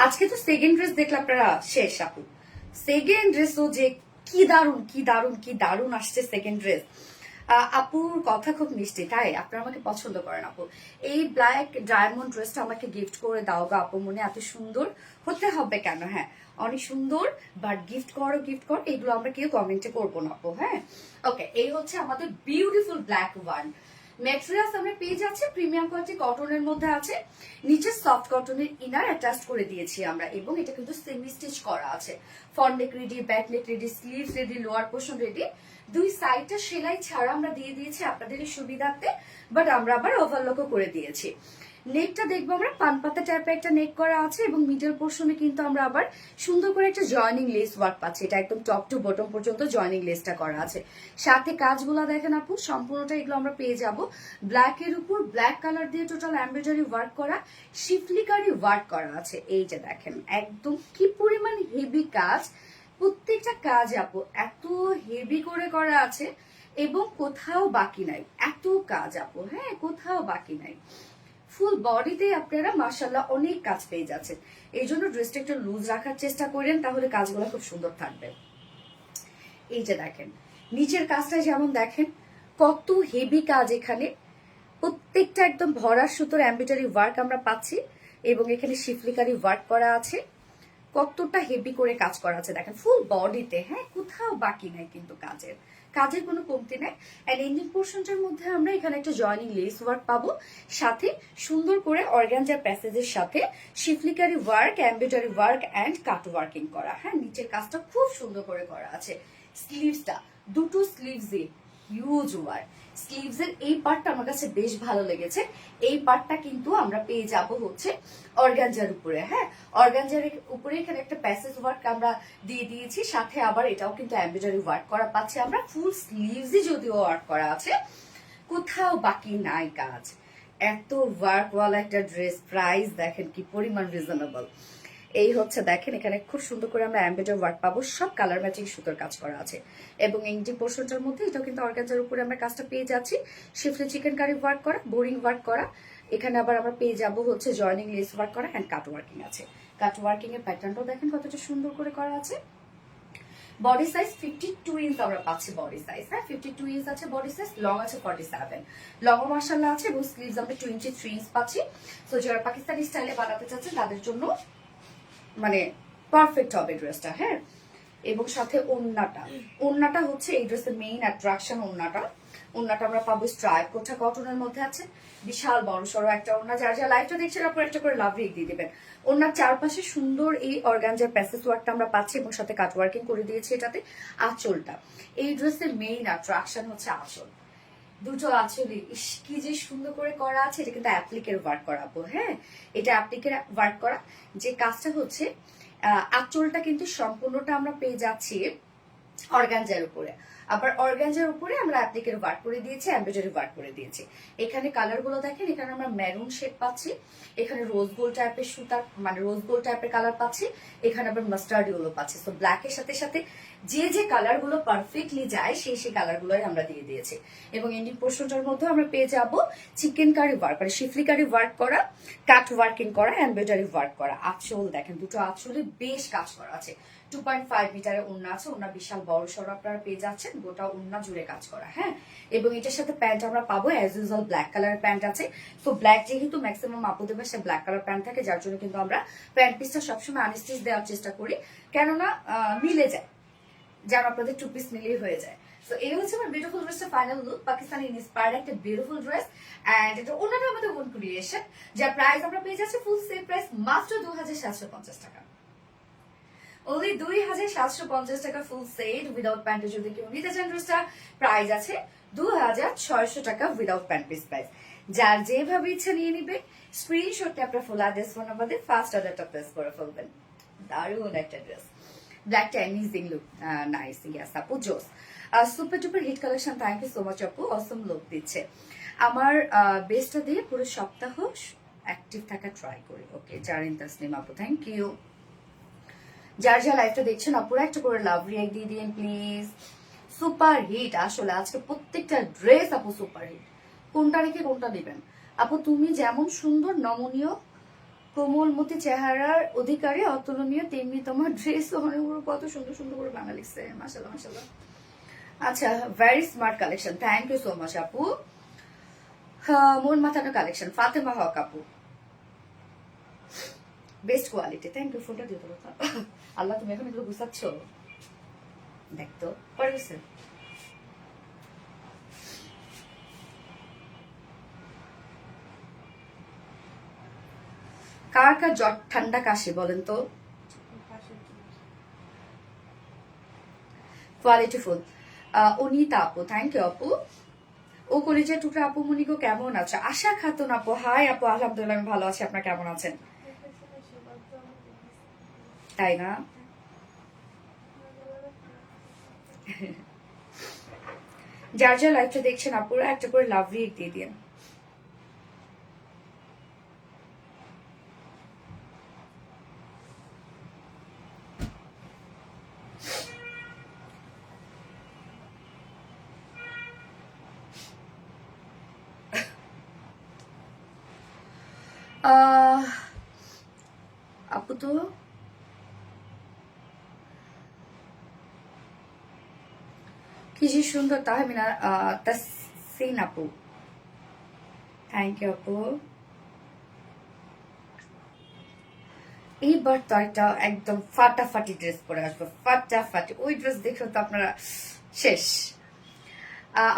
আজকে তো সেকেন্ড ড্রেস দেখলে আপনারা শেষ আপু। সেকেন্ড ড্রেসও যে কি দারুন, কি দারুন, কি দারুন আসছে সেকেন্ড ড্রেস। আপুর কথা খুব মিষ্টি, তাই আপনারা আমাকে পছন্দ করেন আপু। এই ব্ল্যাক ডায়মন্ড ড্রেসটা আমাকে গিফট করে দাও গা আপু, মনে এত সুন্দর হতে হবে কেন? হ্যাঁ, অনেক সুন্দর, বাট গিফট করো, গিফট করো, এগুলো আমরা কেউ কমেন্টে করবো না আপু। হ্যাঁ, ওকে, এই হচ্ছে আমাদের বিউটিফুল ব্ল্যাক ওয়ান। ম্যাটেরিয়ালস আমরা পেয়ে যাচ্ছি প্রিমিয়াম কোয়ালিটি কটনের মধ্যে আছে, নিচে সফট কটনের ইনার অ্যাটাচ করে দিয়েছি আমরা, এবং এটা কিন্তু সেমি স্টিচ করা আছে। ফ্রন্ট নেক ready, back neck ready, sleeves ready, lower portion ready. দুই সাইডটা সেলাই ছাড়া আমরা দিয়ে দিয়েছি আপনাদের সুবিধার্থে, বাট আমরা আবার ওভারলকও করে দিয়েছি। নেকটা দেখবো আমরা পান পাতা টাইপের একটা নেক করা আছে, এবং মিডল পোর্শনে কিন্তু আমরা আবার সুন্দর করে একটা জয়নিং লেস ওয়ার্ক পাচ্ছি। এটা একদম টপ টু বটম পর্যন্ত জয়নিং লেসটা করা আছে। সাথে কাজগুলো দেখেন আপু, সম্পূর্ণটা এগুলো আমরা পেয়ে যাব ব্ল্যাক এর উপর ব্ল্যাক কালার দিয়ে টোটাল এমব্রয়ডারি ওয়ার্ক করা, শিফলিকারি ওয়ার্ক করা আছে। এই যে দেখেন একদম কি পরিমাণ হেভি কাজ, প্রত্যেকটা কাজ আপু এত হেভি করে করা আছে, এবং কোথাও বাকি নাই, এত কাজ আপু। হ্যাঁ, কোথাও বাকি নাই, ফুল বডিতে আপনারা মাশাআল্লাহ অনেক কাজ পেয়ে যাচ্ছেন। এই জন্য ড্রেসটা একটু লুজ রাখার চেষ্টা করেন, তাহলে কাজগুলো খুব সুন্দর থাকবে। এই যে দেখেন নিচের কাজটা যেমন দেখেন কত হেভি কাজ, এখানে প্রত্যেকটা একদম ভরা সুতোর এমব্রয়ডারি ওয়ার্ক আমরা পাচ্ছি, এবং এখানে শিফলিকারি ওয়ার্ক করা আছে, কতটা হেভি করে কাজ করা আছে দেখেন ফুল বডিতে। হ্যাঁ, কোথাও বাকি নাই কিন্তু কাজের, কাজের কোনো কমতি নাই। এন্ড এন্ডিং পোর্শনটার মধ্যে আমরা এখানে একটা জয়নিং লেস ওয়ার্ক পাবো, সাথে সুন্দর করে অর্গানজার প্যাসেজের সাথে শিফলিকারি work, embroidery work and cut working করা। হ্যাঁ, নিচের কাজটা খুব সুন্দর করে করা আছে। স্লিভসটা দুটো স্লিভসে হিউজ ওয়ার্ক। স্লিভস এর এই পার্টটা আমার কাছে বেশ ভালো লেগেছে। এই পার্টটা কিন্তু আমরা পেয়ে যাব হচ্ছে অর্গানজার উপরে। হ্যাঁ, অর্গানজার উপরে এখানে একটা প্যাসেজ ওয়ার্ক আমরা দিয়ে দিয়েছি, সাথে আবার এটাও কিন্তু এমব্রয়ডারি ওয়ার্ক করা পাচ্ছি আমরা। ফুল স্লিভসই যদিও ওয়ার্ক করা আছে, কোথাও বাকি নাই কাজ। এত ওয়ার্কওয়ালা একটা ড্রেস, প্রাইস দেখেন কি পরিমাণ রিজনেবল। এই হচ্ছে দেখেন এখানে খুব সুন্দর করে আমরা এমব্রয়ডারি ওয়ার্ক পাবো, সব কালার ম্যাচিং সুতোর কাজ করা আছে, এবং এন্ডিং পোর্শনটার মধ্যে এটাও কিন্তু অর্গানজার উপরে আমরা কাজটা পেয়ে যাচ্ছি। শিফলি চিকেন কারি ওয়ার্ক করা, বোরিং ওয়ার্ক করা, এখানে আবার আমরা পেয়ে যাব হচ্ছে জয়নিং লেস ওয়ার্ক করা এন্ড কাট ওয়ার্কিং আছে। কাট ওয়ার্কিং এর প্যাটার্নটাও দেখেন কতটা সুন্দর করে করা আছে। বডি সাইজ 52 ইঞ্চ আমরা পাচ্ছি বডি সাইজ। হ্যাঁ, 52 ইঞ্চ আছে বডি সাইজ, লং আছে 47, লং মাশাআল্লাহ আছে, এবং স্লিভস আমরা 23 ইঞ্চ পাচ্ছি। সো যারা পাকিস্তানি স্টাইলে বানাতে চাচ্ছেন তাদের জন্য মানে পারফেক্ট হবে ড্রেসটা। হ্যাঁ, এবং সাথে ওড়নাটা, ওড়নাটা হচ্ছে এই ড্রেসের মেইন অ্যাট্রাকশন। ওড়নাটা ওড়নাটা আমরা পাবো স্ট্রাইপ কোঠা কটনের মধ্যে আছে, বিশাল বড় সড়ো একটা ওড়না। যার যা লাইভটা দেখছেন আপনারা একটা করে লাভ রেক দিয়ে দিবেন। ওড়নার চারপাশে সুন্দর এই অর্গানজার প্যাসেজ ওয়ার্কটা আমরা পাচ্ছি এবং সাথে কাট ওয়ার্কিং করে দিয়েছি এটাতে। আঁচলটা, এই ড্রেসের মেইন অ্যাট্রাকশন হচ্ছে আঁচল। দুটো আঁচলই কি যে সুন্দর করে করা আছে। এটা কিন্তু অ্যাপ্লিকের ওয়ার্ক করাবো। হ্যাঁ, এটা অ্যাপ্লিকের ওয়ার্ক করা, যে কাজটা হচ্ছে আঁচলটা কিন্তু সম্পূর্ণটা আমরা পেয়ে যাচ্ছি অর্গানজার উপরে। আবার অর্গানজার উপরে আমরা অ্যাপ্লিকের ওয়ার্ক করে দিয়েছি, এমব্রয়ডারি ওয়ার্ক করে দিয়েছি। এখানে কালার গুলো দেখেন, এখানে আমরা মেরুন শেড পাচ্ছি, এখানে রোজ গোল্ড টাইপের সুতার মানে রোজ গোল্ড টাইপের কালার পাচ্ছি, এখানে আবার মাস্টার্ড ইয়েলো পাচ্ছি। তো ব্ল্যাকের সাথে সাথে যে যে কালার গুলো পারফেক্টলি যায় সেই সেই কালার গুলোই আমরা দিয়ে দিয়েছি। এবং এন্ডিং পোর্শনটার মধ্যে আমরা পেয়ে যাবো চিকেন কারি ওয়ার্ক মানে শিফলি কারি ওয়ার্ক করা, কাট ওয়ার্কিং করা, এমব্রয়ডারি ওয়ার্ক করা। আঁচল দেখেন, দুটো আঁচলে বেশ কাজ করা আছে। 2.5 মিটারের ওড়না আছে, ওড়না বিশাল বড় সড়ো আপনারা পেয়ে যাচ্ছেন, গোটা ওড়না জুড়ে কাজ করা। হ্যাঁ, এবং এটার সাথে প্যান্ট আমরা পাবো অ্যাজ ইউজুয়াল ব্ল্যাক কালারের প্যান্ট আছে। তো ব্ল্যাক যেহেতু ম্যাক্সিমাম আপুদের বাসায় ব্ল্যাক কালার প্যান্ট থাকে, যার জন্য কিন্তু আমরা প্যান্ট পিসটা সবসময় আনস্টিচ দেওয়ার চেষ্টা করি, কেননা মিলে যায়, যেন আপনাদের 2 পিস মিলিয়ে হয়ে যায়। তো এই হচ্ছে আমার বিউটিফুল ড্রেসের ফাইনাল লুক। পাকিস্তানি ইন্সপায়ার্ড একটা বিউটিফুল ড্রেস, এন্ড এটা ওনাটা আমাদের ওন ক্রিয়েশন, যার প্রাইস আমরা পেয়ে যাচ্ছি ফুল সেল প্রাইস মাত্র 2750 টাকা। only 2750 টাকা ফুল সেট উইদাউট প্যান্টে। যদি কেউ নিতে চান ড্রেসটা, প্রাইস আছে 2600 টাকা উইদাউট প্যান্ট পিস প্রাইস। যার যেভাবে ইচ্ছা নিয়ে নিবে, স্ক্রিনশটে আপনার full address phone number first অর্ডারটা প্লেস করে ফেলবেন। দারুণ একটা ড্রেস, ব্ল্যাকটা অ্যামেজিং লুক, নাইস। ইয়াস আপু, জোস, সুপার টুপার hit collection. Thank you so much আপু, অসম লুক দিচ্ছে। আমার বেস্টটা দিয়ে পুরো সপ্তাহ অ্যাক্টিভ থাকা ট্রাই করি। ওকে, জারিন তাসলিম আপু, থ্যাংক ইউ। যার যা লাইফটা দেখছেন আপুরা একটা করে লাভ রিয়াক্ট দিয়ে দিন প্লিজ। সুপার হিট, আসলে আজকে প্রত্যেকটা ড্রেস আপু সুপার হিট। কোনটা রেখে কোনটা দিবেন আপু? তুমি যেমন সুন্দর নমনীয় কোমলমতি চেহারার অধিকারী অতুলনীয়, তেমনি তোমার ড্রেস অনেকগুলো কত সুন্দর সুন্দর করে বাংলা লিখছে। মাশাআল্লাহ মাশাআল্লাহ। আচ্ছা, very smart collection, thank you so much আপু। মন মাথানো কালেকশন, ফাতেমা হক আপু, বেস্ট কোয়ালিটি, থ্যাংক ইউ। ফোনটা দিয়ে দেবো। আল্লাহ, তুমি এখন এগুলো গুছাচ্ছ, দেখতো পরে গেছে। কার কার জ্বর ঠান্ডা কাশি বলেন তো? কোয়ালিটি ফুল, অনিতা আপু, থ্যাংক ইউ আপু। ও কলিজা টুকরা আপু মনিকো কেমন আছো? আশা খাতুন আপু, হাই আপু, আলহামদুলিল্লাহ আমি ভালো আছি, আপনার কেমন আছেন? তাই না? যার যা লাইভটা দেখছেন আপুরা একটা করে লাভ রিয়েক্ট দিয়ে দিন। আপু তো কি যে সুন্দর, তাহমিনা তাসিন আপু, থ্যাংক ইউ আপু। এইবার তো একটা একদম ফাটাফাটি ড্রেস পরে আসবো, ফাটাফাটি। ওই ড্রেস দেখে তো আপনারা শেষ।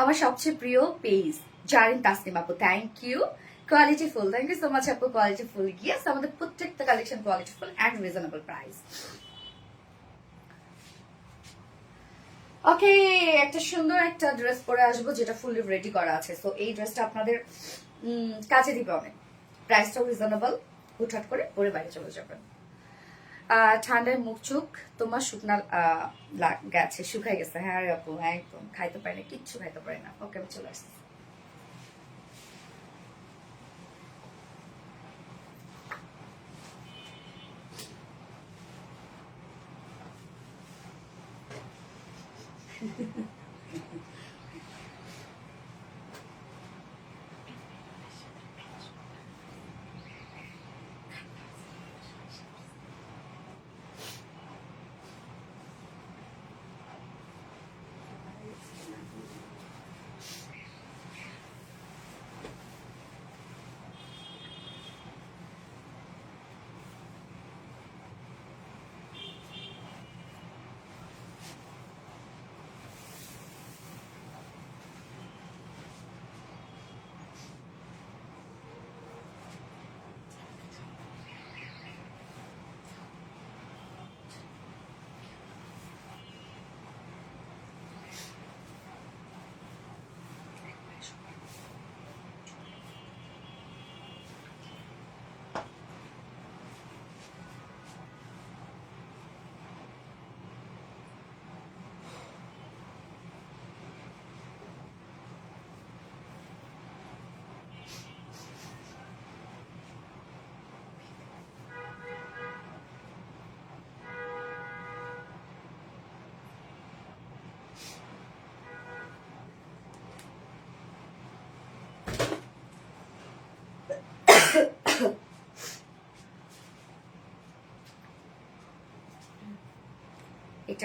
আমার সবচেয়ে প্রিয় পেজ জারিন তাসনিম আপু, thank you. Quality full, thank you so much আপু। কোয়ালিটি ফুল, ইয়েস, আমাদের প্রত্যেকটা collection quality full and reasonable price. Okay, একটা সুন্দর একটা ড্রেস পরে আসবো যেটা ফুললি রেডি করা আছে। সো এই ড্রেসটা আপনাদের কাজে দিবে অনেক, প্রাইসটাও রিজনেবল, হুটহাট করে পরে বাইরে চলে যাবেন। ঠান্ডায় মুখ চোখ তোমার শুকনা গেছে, শুকাই গেছে। হ্যাঁ রে আপু, একদম খাইতে পারি না, কিচ্ছু খাইতে পারি না। ওকে, আমি চলে আসছি।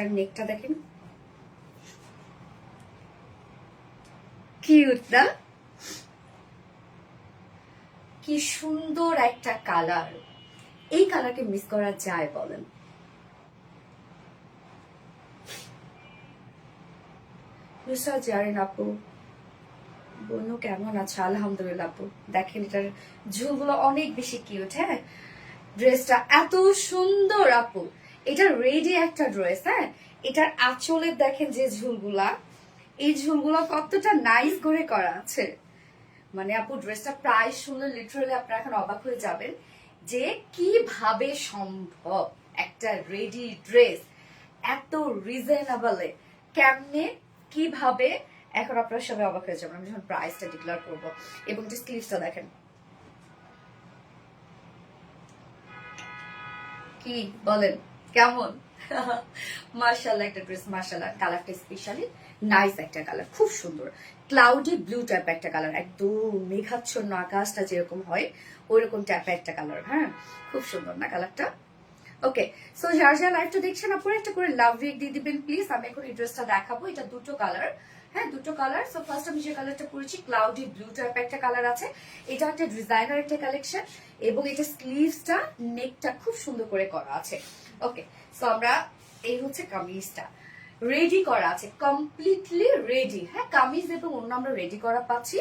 এটার নেকটা দেখেন, কিউট না? কি সুন্দর একটা কালার, এই কালারকে মিস করা যায় বলেন? নুসরাত জারিন আপু, বনু কেমন আছে? আলহামদুলিল্লাহ আপু। দেখেন এটার ঝুলগুলো অনেক বেশি কিউট। হ্যাঁ, ড্রেসটা এত সুন্দর আপু, এটা রেডি একটা ড্রেস। হ্যাঁ, এটার আঁচলের দেখেন যে ঝুলগুলা, এই ঝুলগুলো কতটা নাইস করে করা আছে। মানে আপু ড্রেসটা প্রায় শুনলে লিটারালি আপনারা এখন অবাক হয়ে যাবেন যে কিভাবে সম্ভব একটা রেডি ড্রেস এত রিজনেবলে, কেমনে, কিভাবে, এখন আপনারা সবাই অবাক হয়ে যাবেন আমি যখন প্রাইসটা ডিক্লেয়ার করবো। এবং যে স্লিভসটা দেখেন, কি বলেন কেমন? মার্শাল্লাহ একটা ড্রেস, মার্শাল্লাহ। কালারটা স্পেশালি নাইস একটা কালার, খুব সুন্দর ক্লাউডি ব্লু টাইপ একটা কালার, একদম মেঘাচ্ছন্ন আকাশটা যেরকম হয় ওইরকম টাইপের একটা কালার। হ্যাঁ, খুব সুন্দর না কালারটা? ওকে, সো যারা যারা লাইভটা দেখছেন আপনারা একটা করে লাভ রিয়েক্ট দিয়ে দিবেন প্লিজ। আমি এখন এই ড্রেসটা দেখাবো, এটা দুটো কালার। হ্যাঁ, দুটো কালার। সো ফার্স্ট আমি যে কালারটা পরেছি ক্লাউডি ব্লু টাইপ একটা কালার আছে, এটা একটা ডিজাইনার একটা কালেকশন, এবং এটা স্লিভসটা নেকটা খুব সুন্দর করে করা আছে। ওকে, সো আমরা এই হচ্ছে কামিজটা রেডি করা আছে, কমপ্লিটলি রেডি। হ্যাঁ, কামিজ এবং অন্য আমরা রেডি করা পাচ্ছি,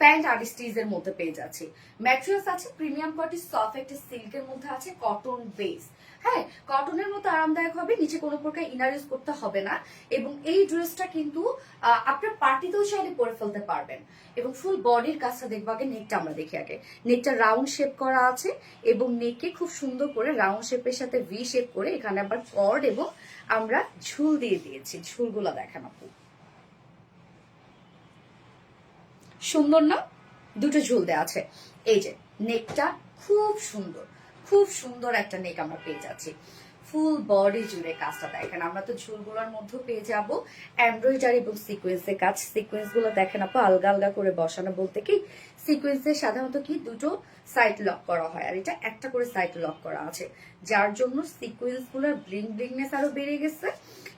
প্যান্ট আর স্টিজের মধ্যে পেয়ে যাচ্ছি। ম্যাটেরিয়ালস আছে প্রিমিয়াম কোয়ালিটি, সফট একটা সিল্কের মধ্যে আছে, কটন বেস। হ্যাঁ, কটনের মতো আরামদায়ক হবে, নিচে কোনো প্রকার ইনার ইউজ করতে হবে না। এবং এই ড্রেসটা কিন্তু আপনার পার্টিতেও চাইলে পরে ফেলতে পারবেন। এবং ফুল বডির কাজটা দেখবো, আগে নেকটা আমরা দেখি। আগে নেকটা রাউন্ড শেপ করা আছে, এবং নেকে খুব সুন্দর করে রাউন্ড শেপের সাথে ভি শেপ করে এখানে আবার কর্ড এবং আমরা ঝুল দিয়ে দিয়েছি। ঝুলগুলো দেখেন আপু, সুন্দর না? দুটো ঝুল দেওয়া আছে। এই যে নেকটা খুব সুন্দর, খুব সুন্দর একটা নেক আমরা পেয়ে যাচ্ছি। ফুল বডি জুড়ে কাজটা দেখেন, আমরা তো ঝুলগুলোর মধ্যে পেয়ে যাব এমব্রয়ডারি এবং সিকোয়েন্সের কাজ। সিকোয়েন্স গুলো দেখেন আপু আলগা আলগা করে বসানো, বলতে কি সিকোয়েন্সের সাধারণত কি দুটো সাইড লক করা হয়, আর এটা একটা করে সাইড লক করা আছে, যার জন্য সিকোয়েন্স গুলোর ব্লিং ব্লিংনেস আরো বেড়ে গেছে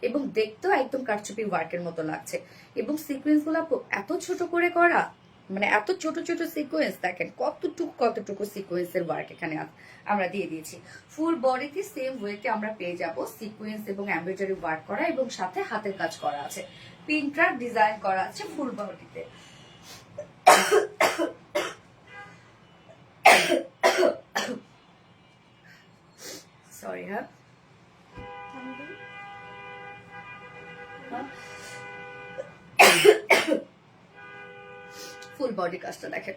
এবং দেখতেও একদম কারচুপি ওয়ার্কের মতো লাগছে। এবং সিকোয়েন্স গুলো এত ছোট করে করা, মানে এত ছোট ছোট সিকোয়েন্স দেখেন, কতটুকু সিকোয়েন্সের ওয়ার্ক এখানে আমরা দিয়ে দিয়েছি। ফুল বডিতে সেম ওয়েতে আমরা পেয়ে যাব সিকোয়েন্স এবং এমব্রয়ডারি ওয়ার্ক করা, এবং সাথে হাতের কাজ করা আছে, পিনট্রাক ডিজাইন করা আছে ফুল বডিতে। সরি। হ্যাঁ, ফুল বডি কাজটা দেখেন,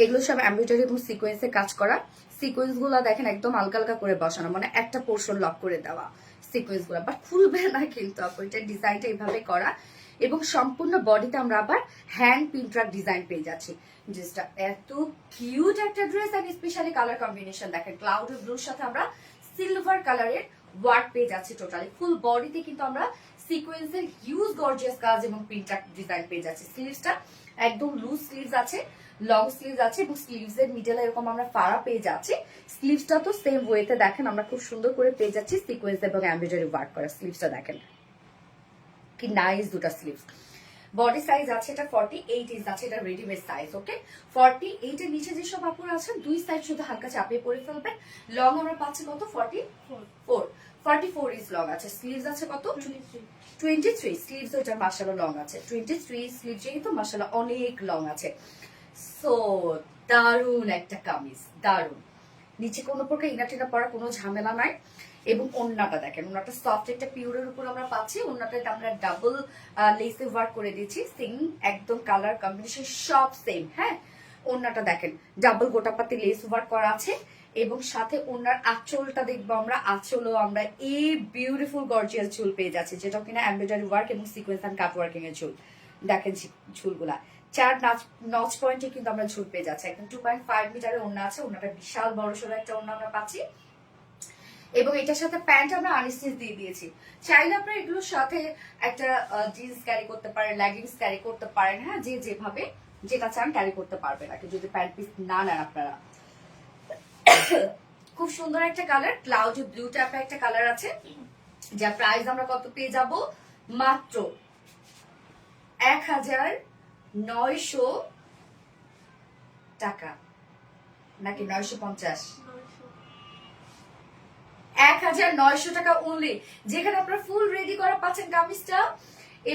এগুলো সব এমব্রয়ডারি এবং সিকোয়েন্সের কাজ করা। সিকোয়েন্স গুলো দেখেন একদম হালকা হালকা করে বসানো, মানে একটা পোর্শন লক করে দেওয়া সিকোয়েন্স গুলো, বাট খুলবে না কিন্তু এটা ডিজাইনটা এইভাবে করা। এবং সম্পূর্ণ বডিতে আমরা আবার হ্যান্ড পিনট্রাক ডিজাইন পেয়ে যাচ্ছি। ড্রেসটা এত কিউট একটা ড্রেস, আর স্পেশালি কালার কম্বিনেশন দেখেন, ক্লাউড ব্লুর সাথে আমরা সিলভার কালারের ওয়ার্ক পেয়ে যাচ্ছি। টোটালি ফুল বডিতে কিন্তু আমরা সিকোয়েন্সের হিউজ গর্জিয়াস কাজ এবং পিনট্রাক ডিজাইন পেয়ে যাচ্ছি। স্লিভসটা একদম লুজ স্লিভস আছে, লং স্লিভস আছে, এবং স্লিভস এর মিডলে এরকম আমরা ফাড়া পেয়ে যাচ্ছি। স্লিভসটা তো সেম ওয়েতে দেখেন আমরা খুব সুন্দর করে পেয়ে যাচ্ছি সিকোয়েন্স এবং এমব্রয়ডারি ওয়ার্ক করা। স্লিভসটা দেখেন কি নাইস, দুটা স্লিভস। বডি সাইজ আছে এটা 48 ইঞ্চ আছে, এটা রেডিমেড সাইজ। ওকে, 48 এর নিচে যেসব কাপড় আছেন দুই সাইড শুধু হালকা চাপিয়ে পরে ফেলবেন। লং আমরা পাচ্ছি কত? 44 ইঞ্চ লং আছে। স্লিভস আছে কত? 23 স্লিভস, ওইটার মাশাআল্লাহ লং আছে 23 স্লিভ, যেহেতু মাশাআল্লাহ অনেক লং আছে। সো দারুন একটা কামিজ, দারুন। নিচে কোনো প্রকার ইনার টিনা পরা কোনো ঝামেলা নাই। এবং ওন্নাটা দেখেন, ওন্নাটা সফট একটা পিওরের উপর আমরা পাচ্ছি। ওন্নাটাতে আমরা ডাবল লেসে ওয়ার্ক করে দিয়েছি, সেম একদম কালার কম্বিনেশন সব সেম। হ্যাঁ, ওন্নাটা দেখেন ডাবল গোটাপাতি লেস ওয়ার্ক করা আছে, এবং সাথে ওনার আঁচলটা দেখবো আমরা, আঁচলও আমরা এই বিউটিফুল গর্জিয়াস ঝুল পেয়ে যাচ্ছি, যেটা কিনা এমব্রয়ডারি ওয়ার্ক এবং সিকোয়েন্স এন্ড কাট ওয়ার্কিং এর ঝুল। দেখেন ঝুলগুলা 4 নচ পয়েন্টে কিন্তু আমরা ঝুল পেয়ে যাচ্ছি। একদম 2.5 মিটারের ওড়না আছে, ওড়নাটা বিশাল বড় সড়ো একটা ওড়না আমরা পাচ্ছি। এবং এটার সাথে প্যান্ট আমরা আনস্টিচ দিয়ে দিয়েছি। চাইলে আপনারা এগুলোর সাথে একটা জিন্স ক্যারি করতে পারেন, লেগিংস ক্যারি করতে পারেন। হ্যাঁ, যে যেভাবে যেটা চান ক্যারি করতে পারবেন আর কি, যদি প্যান্ট পিস না নেন আপনারা। খুব সুন্দর একটা কালার, ক্লাউডি ব্লু টাইপের একটা কালার আছে। যা প্রাইস আমরা কত পেয়ে যাব, মাত্র 1900 টাকা নাকি 950, 1900 টাকা অনলি, যেখানে আপনারা ফুল রেডি করা পাচ্ছেন কামিজটা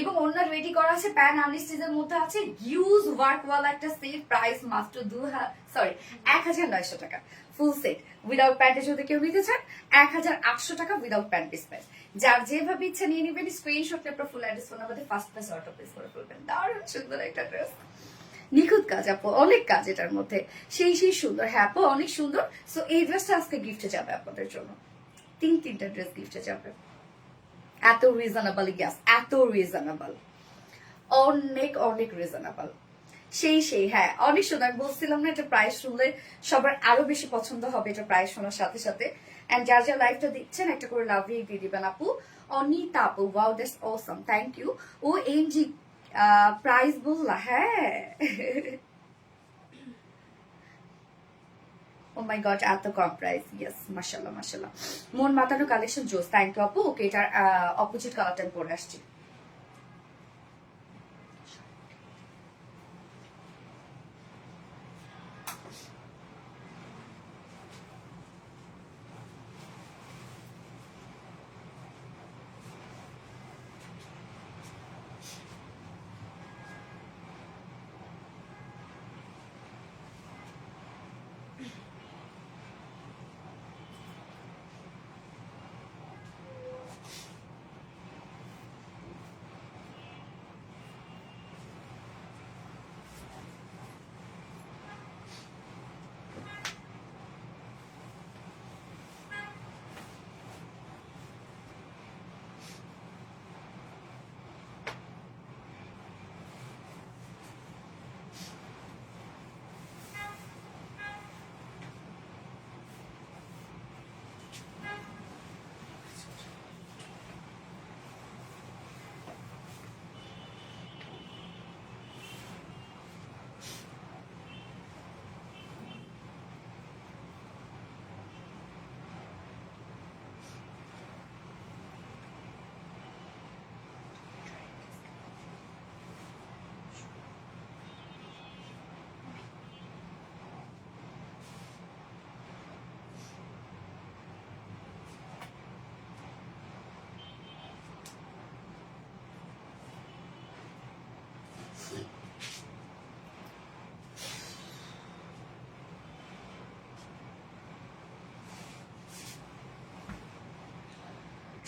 এবং অন্য রেডি করা আছে প্যান আনস্টিচের মধ্যে আছে হিউজ ওয়ার্ক ওয়ালা একটা সেট, প্রাইস মাত্র 1900 টাকা ফুল সেট উইদাউট প্যান্টে যদি কেউ নিতে চান 1800 টাকা উইদাউট প্যান্ট পিস প্রাইস। যার যেভাবে ইচ্ছা নিয়ে নেবেন, স্ক্রিনশট নিয়ে আপনার ফুল অ্যাড্রেস ফোন নাম্বারে ফার্স্ট ক্লাস অর্ডার প্লেস করে ফেলবেন। দারুণ সুন্দর একটা ড্রেস, নিখুঁত কাজ আপু, অনেক কাজ এটার মধ্যে, সেই সুন্দর। হ্যাঁ আপু অনেক সুন্দর। সো এই ড্রেসটা আজকে গিফটে যাবে আপনাদের জন্য, তিনটা ড্রেস গিফটে যাবে। এত রিজনেবল, গ্যাস এত রিজনেবল, অনেক অনেক রিজনেবল, সেই হ্যাঁ অনেক সুন্দর। আমি বলছিলাম না, এটা প্রাইস শুনলে সবার আরো বেশি পছন্দ হবে এটা প্রাইস শোনার সাথে সাথে। এন্ড যার যা লাইফটা দিচ্ছেন একটা করে লাভ রিয়েক্ট দিয়ে দিবেন আপু। অনিতা আপু, wow that's awesome, thank you. ও এনজি প্রাইস বললা, হ্যাঁ ও মাই গড এত কম প্রাইস, ইয়েস মাশাআল্লাহ মাশাআল্লাহ। মন মাতানো কালেকশন জোস, থ্যাংক ইউ আপু। ওকে, এটার অপোজিট কালারটা আমি পরে আসছি।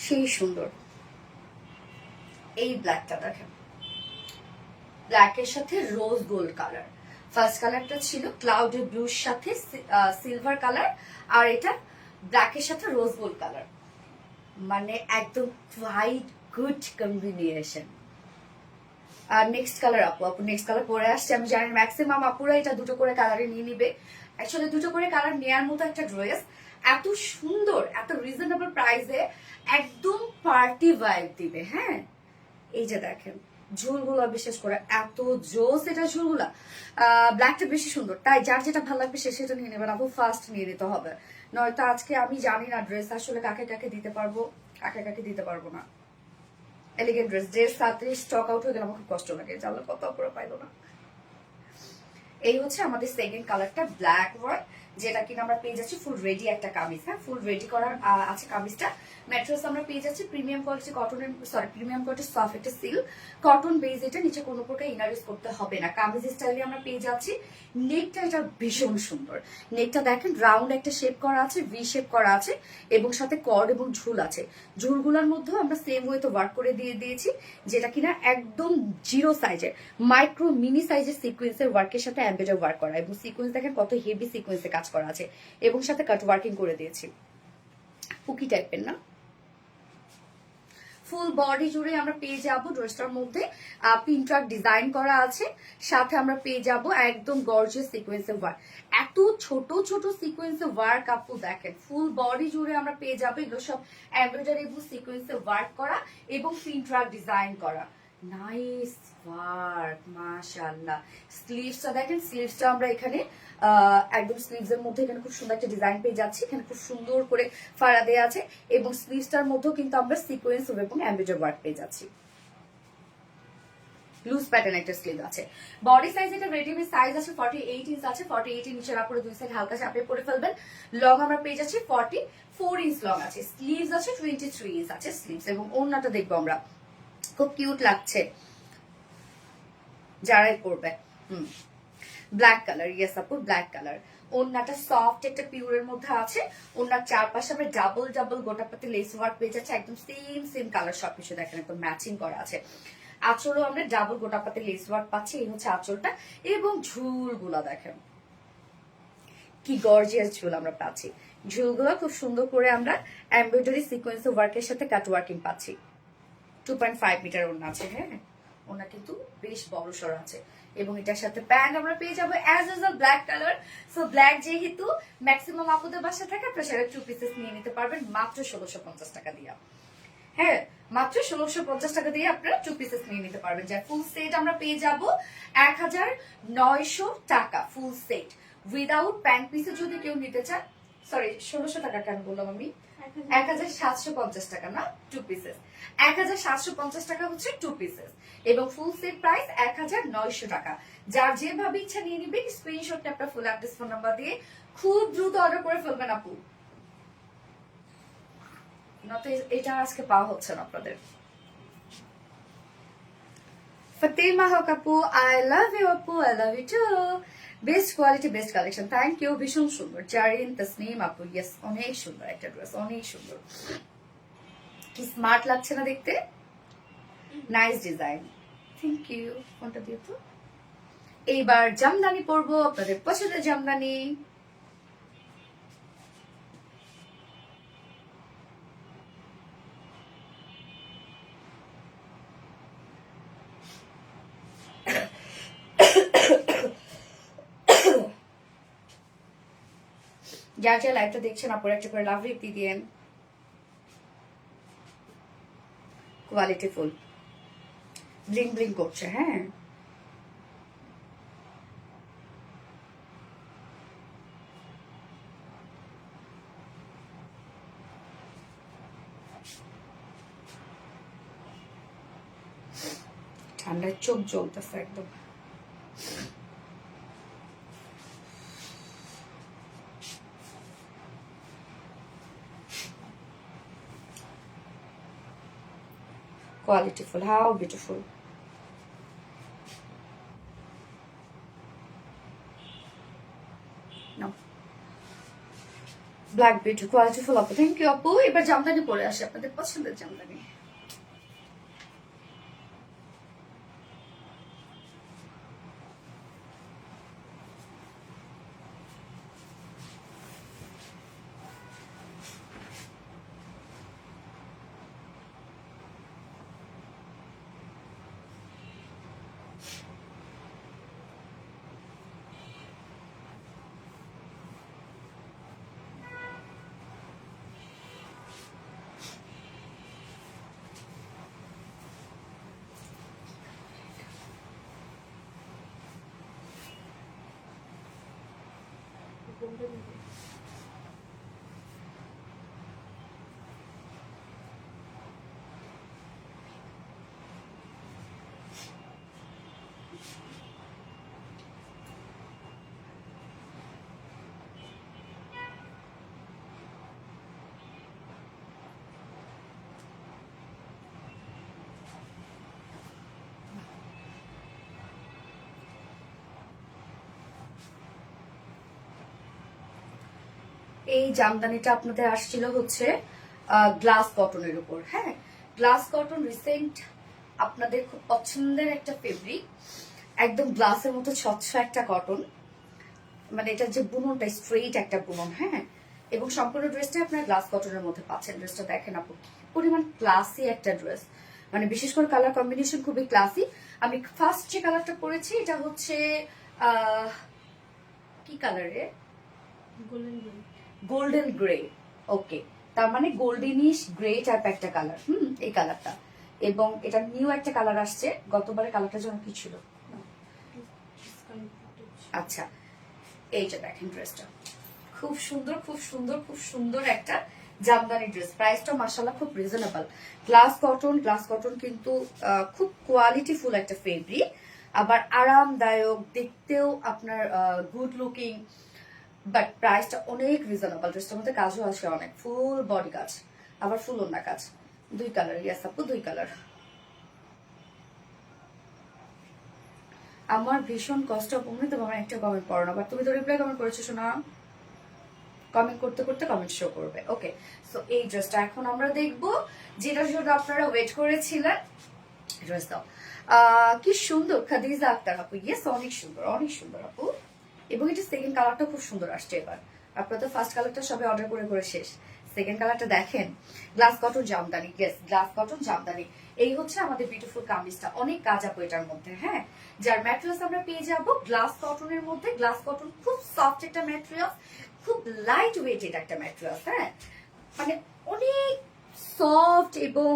সেই সুন্দর এই ব্ল্যাকটা দেখেন, ব্ল্যাকের সাথে রোজ গোল্ড কালার। ফার্স্ট কালারটা ছিল ক্লাউড ব্লুর সাথে সিলভার কালার, আর এটা ব্ল্যাকের সাথে রোজ গোল্ড কালার, মানে একদম হোয়াইট গুড কম্বিনেশন। আর নেক্সট কালার আপু নেক্সট কালার পরে আসছে। আমি জানি ম্যাক্সিমাম আপুরা এটা দুটো করে কালারে নিয়ে নিবে। অ্যাকচুয়ালি দুটো করে কালার নেওয়ার মতো একটা ড্রেস, এত সুন্দর, এত রিজনেবল প্রাইসে একদম পার্টি ভাইব দিবে। হ্যাঁ এই যে দেখেন ঝুলগুলো, বিশেষ করে এত জোস এটা ঝুলগুলা। ব্ল্যাকটা বেশি সুন্দর, তাই যার যেটা ভালো লাগবে সে সেটা নিয়ে নেবেন আপু, ফার্স্ট নিয়ে নিতে হবে। নয়তো আজকে আমি জানি না ড্রেস আসলে কাকে কাকে দিতে পারবো, কাকে কাকে দিতে পারবো না। এলিগেন্ট ড্রেস তাড়াতাড়ি স্টক আউট হয়ে গেলে আমার খুব কষ্ট লাগে, জানলে কত অপরা পাইলো না। এই হচ্ছে আমাদের সেকেন্ড কালারটা ব্ল্যাক ওয়ান, যেটা কিনা আমরা পেয়ে যাচ্ছি ফুল রেডি একটা কামিজ। হ্যাঁ ফুল রেডি করার আছে কামিজটা। ম্যাট্রেস আমরা পেয়ে যাচ্ছি প্রিমিয়াম কোয়ালিটি কটনের, সরি প্রিমিয়াম কোয়ালিটি সফট একটা সিল্ক কটন বেজ, এটা নিচে কোনো প্রকার ইনার ইউজ করতে হবে না। কামিজ স্টাইলে আমরা পেয়ে যাচ্ছি। নেকটা এটা ভীষণ সুন্দর, নেকটা দেখেন রাউন্ড একটা শেপ করা আছে, ভি শেপ করা আছে এবং সাথে কর্ড এবং ঝুল আছে। ঝুলগুলোর মধ্যেও আমরা সেম ওয়েতে ওয়ার্ক করে দিয়ে দিয়েছি, যেটা কিনা একদম জিরো সাইজের মাইক্রো মিনি সাইজের সিকোয়েন্সের ওয়ার্কের সাথে এমব্রয়ডারি ওয়ার্ক করা, এবং সিকোয়েন্স দেখেন কত হেভি সিকোয়েন্সে কাজ করা আছে এবং সাথে কাট ওয়ার্কিং করে দিয়েছি। পুকি টাইপের না, ফুল বডি জুড়ে আমরা পেয়ে যাব ড্রেসটার মধ্যে পিনট্রাক ডিজাইন করা আছে, সাথে আমরা পেয়ে যাব একদম গর্জিয়াস সিকোয়েন্সের ওয়ার্ক। এত ছোট ছোট সিকোয়েন্সের ওয়ার্ক আপু দেখেন, ফুল বডি জুড়ে আমরা পেয়ে যাবো এগুলো সব এমব্রয়ডারি এবং সিকোয়েন্সের ওয়ার্ক করা এবং পিনট্রাক ডিজাইন করা। নাইস ওয়ার্ক, মাশাআল্লাহ। স্লিভসটা দেখেন, স্লিভসটা আমরা এখানে একদম স্লিভস এর মধ্যে এখানে খুব সুন্দর একটা ডিজাইন পেয়ে যাচ্ছি। এখানে খুব সুন্দর করে ফাড়া দেওয়া আছে এবং স্লিভসটার মধ্যেও কিন্তু আমরা সিকোয়েন্স এবং এমব্রয়ডারি ওয়ার্ক পেয়ে যাচ্ছি। লুজ প্যাটার্ন একটা স্লিভ আছে। বডি সাইজ এটা রেডিমেড সাইজ আছে 48 ইঞ্চ আছে। 48 এর নিচে আপরে দুই সাইড হালকা চাপে পরে ফেলবেন। লং আমরা পেয়ে যাচ্ছি 44 ইঞ্চ লং আছে। স্লিভস আছে 23 ইঞ্চ আছে স্লিভস, এবং ওড়নাটা দেখবো আমরা, খুব কিউট লাগছে যারাই পরবে। ব্ল্যাক কালার, ইয়েস আপু ব্ল্যাক কালার। ওড়নাটা সফট একটা পিওরের মধ্যে আছে। ওড়নার চারপাশে আমরা ডাবল ডাবল গোটাপাতি লেস ওয়ার্ক পেয়ে যাচ্ছে, একদম সেম কালার সবকিছু দেখেন একদম ম্যাচিং করা আছে। আঁচলও আমরা ডাবল গোটাপাতি লেস ওয়ার্ক পাচ্ছি, এই হচ্ছে আঁচলটা। এবং ঝুলগুলা দেখেন কি গর্জিয়াস ঝুল আমরা পাচ্ছি। ঝুলগুলো খুব সুন্দর করে আমরা এমব্রয়ডারি সিকোয়েন্স ওয়ার্কের সাথে কাট ওয়ার্কিং পাচ্ছি। 2.5 মিটার ওড়না আছে। হ্যাঁ, ওড়না কিন্তু বেশ বড় সড় আছে। এবং এটার সাথে প্যান্ট আমরা পেয়ে যাবো as usual black colour. So black যেহেতু ম্যাক্সিমাম আপুদের বাসায় থাকে, আপনারা সেটা 2 পিসেস নিয়ে নিতে পারবেন মাত্র 1650 টাকা দিয়ে। হ্যাঁ, মাত্র 1650 টাকা দিয়ে আপনারা 2 পিসেস নিয়ে নিতে পারবেন। যার ফুল সেট আমরা পেয়ে যাব 1900 টাকা ফুল সেট উইদাউট প্যান্ট পিসে। যদি কেউ নিতে চান, সরি 1600 টাকা কেন বললাম আমি, 1750 টাকা না 2 পিসেস। 1750 টাকা হচ্ছে 2 পিসেস এবং ফুল সেট প্রাইস 1900 টাকা। যার যেভাবে ইচ্ছা নিয়ে নিবেন, স্ক্রিনশট আপনার ফুল অ্যাড্রেস ফোন নাম্বার দিয়ে খুব দ্রুত অর্ডার করে ফেলবেন আপু। এটা আজকে পাওয়া হচ্ছে না আপনাদের। ফাতেমা হক আপু, আই লাভ ইউ আপু, I love you too. Best quality, best collection, thank you. ভীষণ সুন্দর। জারিন তাসনিম আপু, ইয়েস অনেক সুন্দর একটা ড্রেস, অনেক সুন্দর। কি স্মার্ট লাগছে না দেখতে, নাইস ডিজাইন, থ্যাংক ইউ। কোনটা দিয়ে তো এইবার জামদানি পরবো, আপনাদের পছন্দের জামদানি। যার যা লাইভটা দেখছেন আপনারা একটা করে লাভ রিপ্লাই দিয়েন। কোয়ালিটি ফুল, ব্লিং ব্লিং করছে। হ্যাঁ, ঠান্ডায় চোখ জ্বলতেছে একদম। Qualityful, how beautiful. No. Black beauty, qualityful আপু, থ্যাংক ইউ আপু। এবার জামদানি পরে আসি, আপনাদের পছন্দের জামদানি। এই জামদানিটা আপনাদের আসছিল হচ্ছে গ্লাস কটনের উপর। হ্যাঁ, গ্লাস কটন রিসেন্ট আপনাদের খুব পছন্দের একটা ফেব্রিক, একদম গ্লাসের মতো স্বচ্ছ একটা কটন। মানে এটা যে বুননটা স্ট্রেইট একটা বুনন। হ্যাঁ, এবং সম্পূর্ণ ড্রেসটা আপনার গ্লাস কটনের মধ্যে পাচ্ছেন। ড্রেসটা দেখেন আপু, পরিমাণ ক্লাসি একটা ড্রেস, মানে বিশেষ করে কালার কম্বিনেশন খুবই ক্লাসি। আমি ফার্স্ট যে কালারটা পরেছি এটা হচ্ছে কি কালারে, গোল্ডেন গ্রে। ওকে, তার মানে গোল্ডেনিশ গ্রে টাইপ একটা কালার। এই কালারটা এবং এটা নিউ একটা কালার আসছে, গতবারে কালারটা যেন কি ছিল। আচ্ছা, এইটা দেখেন ড্রেসটা খুব সুন্দর, খুব সুন্দর, খুব সুন্দর একটা জামদানি ড্রেস। প্রাইসটা মাশাআল্লাহ খুব রিজনেবল। গ্লাস কটন কিন্তু খুব কোয়ালিটিফুল একটা ফেব্রিক, আবার আরামদায়ক, দেখতেও আপনার গুড লুকিং, বাট প্রাইসটা অনেক রিজনেবল। ড্রেসটার মধ্যে কাজও আসে অনেক, ফুল বডি কাজ, আবার ফুল ওড়না কাজ, দুই কালার। ইয়াস আপু, দুই কালার। আমার ভীষণ কষ্ট আপনি তো আমার একটা কমেন্ট পড়ো না, বাট তুমি তো রিপ্লাই কমেন্ট করেছো শোনা। কমেন্ট করতে করতে কমেন্ট শো করবে। ওকে, সো এই ড্রেসটা এখন আমরা দেখব, যেটার জন্য আপনারা ওয়েট করেছিলেন। ড্রেস দাও, কি সুন্দর, খাদিজা আক্তার আপু। ইয়েস, অনেক সুন্দর, অনেক সুন্দর আপু। এবং এটা সেকেন্ড কালারটা খুব সুন্দর আসছে এবার। আপনারা তো ফার্স্ট কালারটা সবাই অর্ডার করে করে শেষ, সেকেন্ড কালারটা দেখেন। Glass cotton Jamdani, yes glass cotton Jamdani. এই হচ্ছে আমাদের বিউটিফুল কামিজটা, অনেক কাজ আপু এটার মধ্যে। হ্যাঁ, যার ম্যাটেরিয়ালস আমরা পেয়ে যাব গ্লাস কটনের মধ্যে। গ্লাস কটন খুব সফট একটা ম্যাটেরিয়াল, খুব লাইট ওয়েট এটা একটা ম্যাটেরিয়াল। হ্যাঁ, মানে অনেক সফট, এবং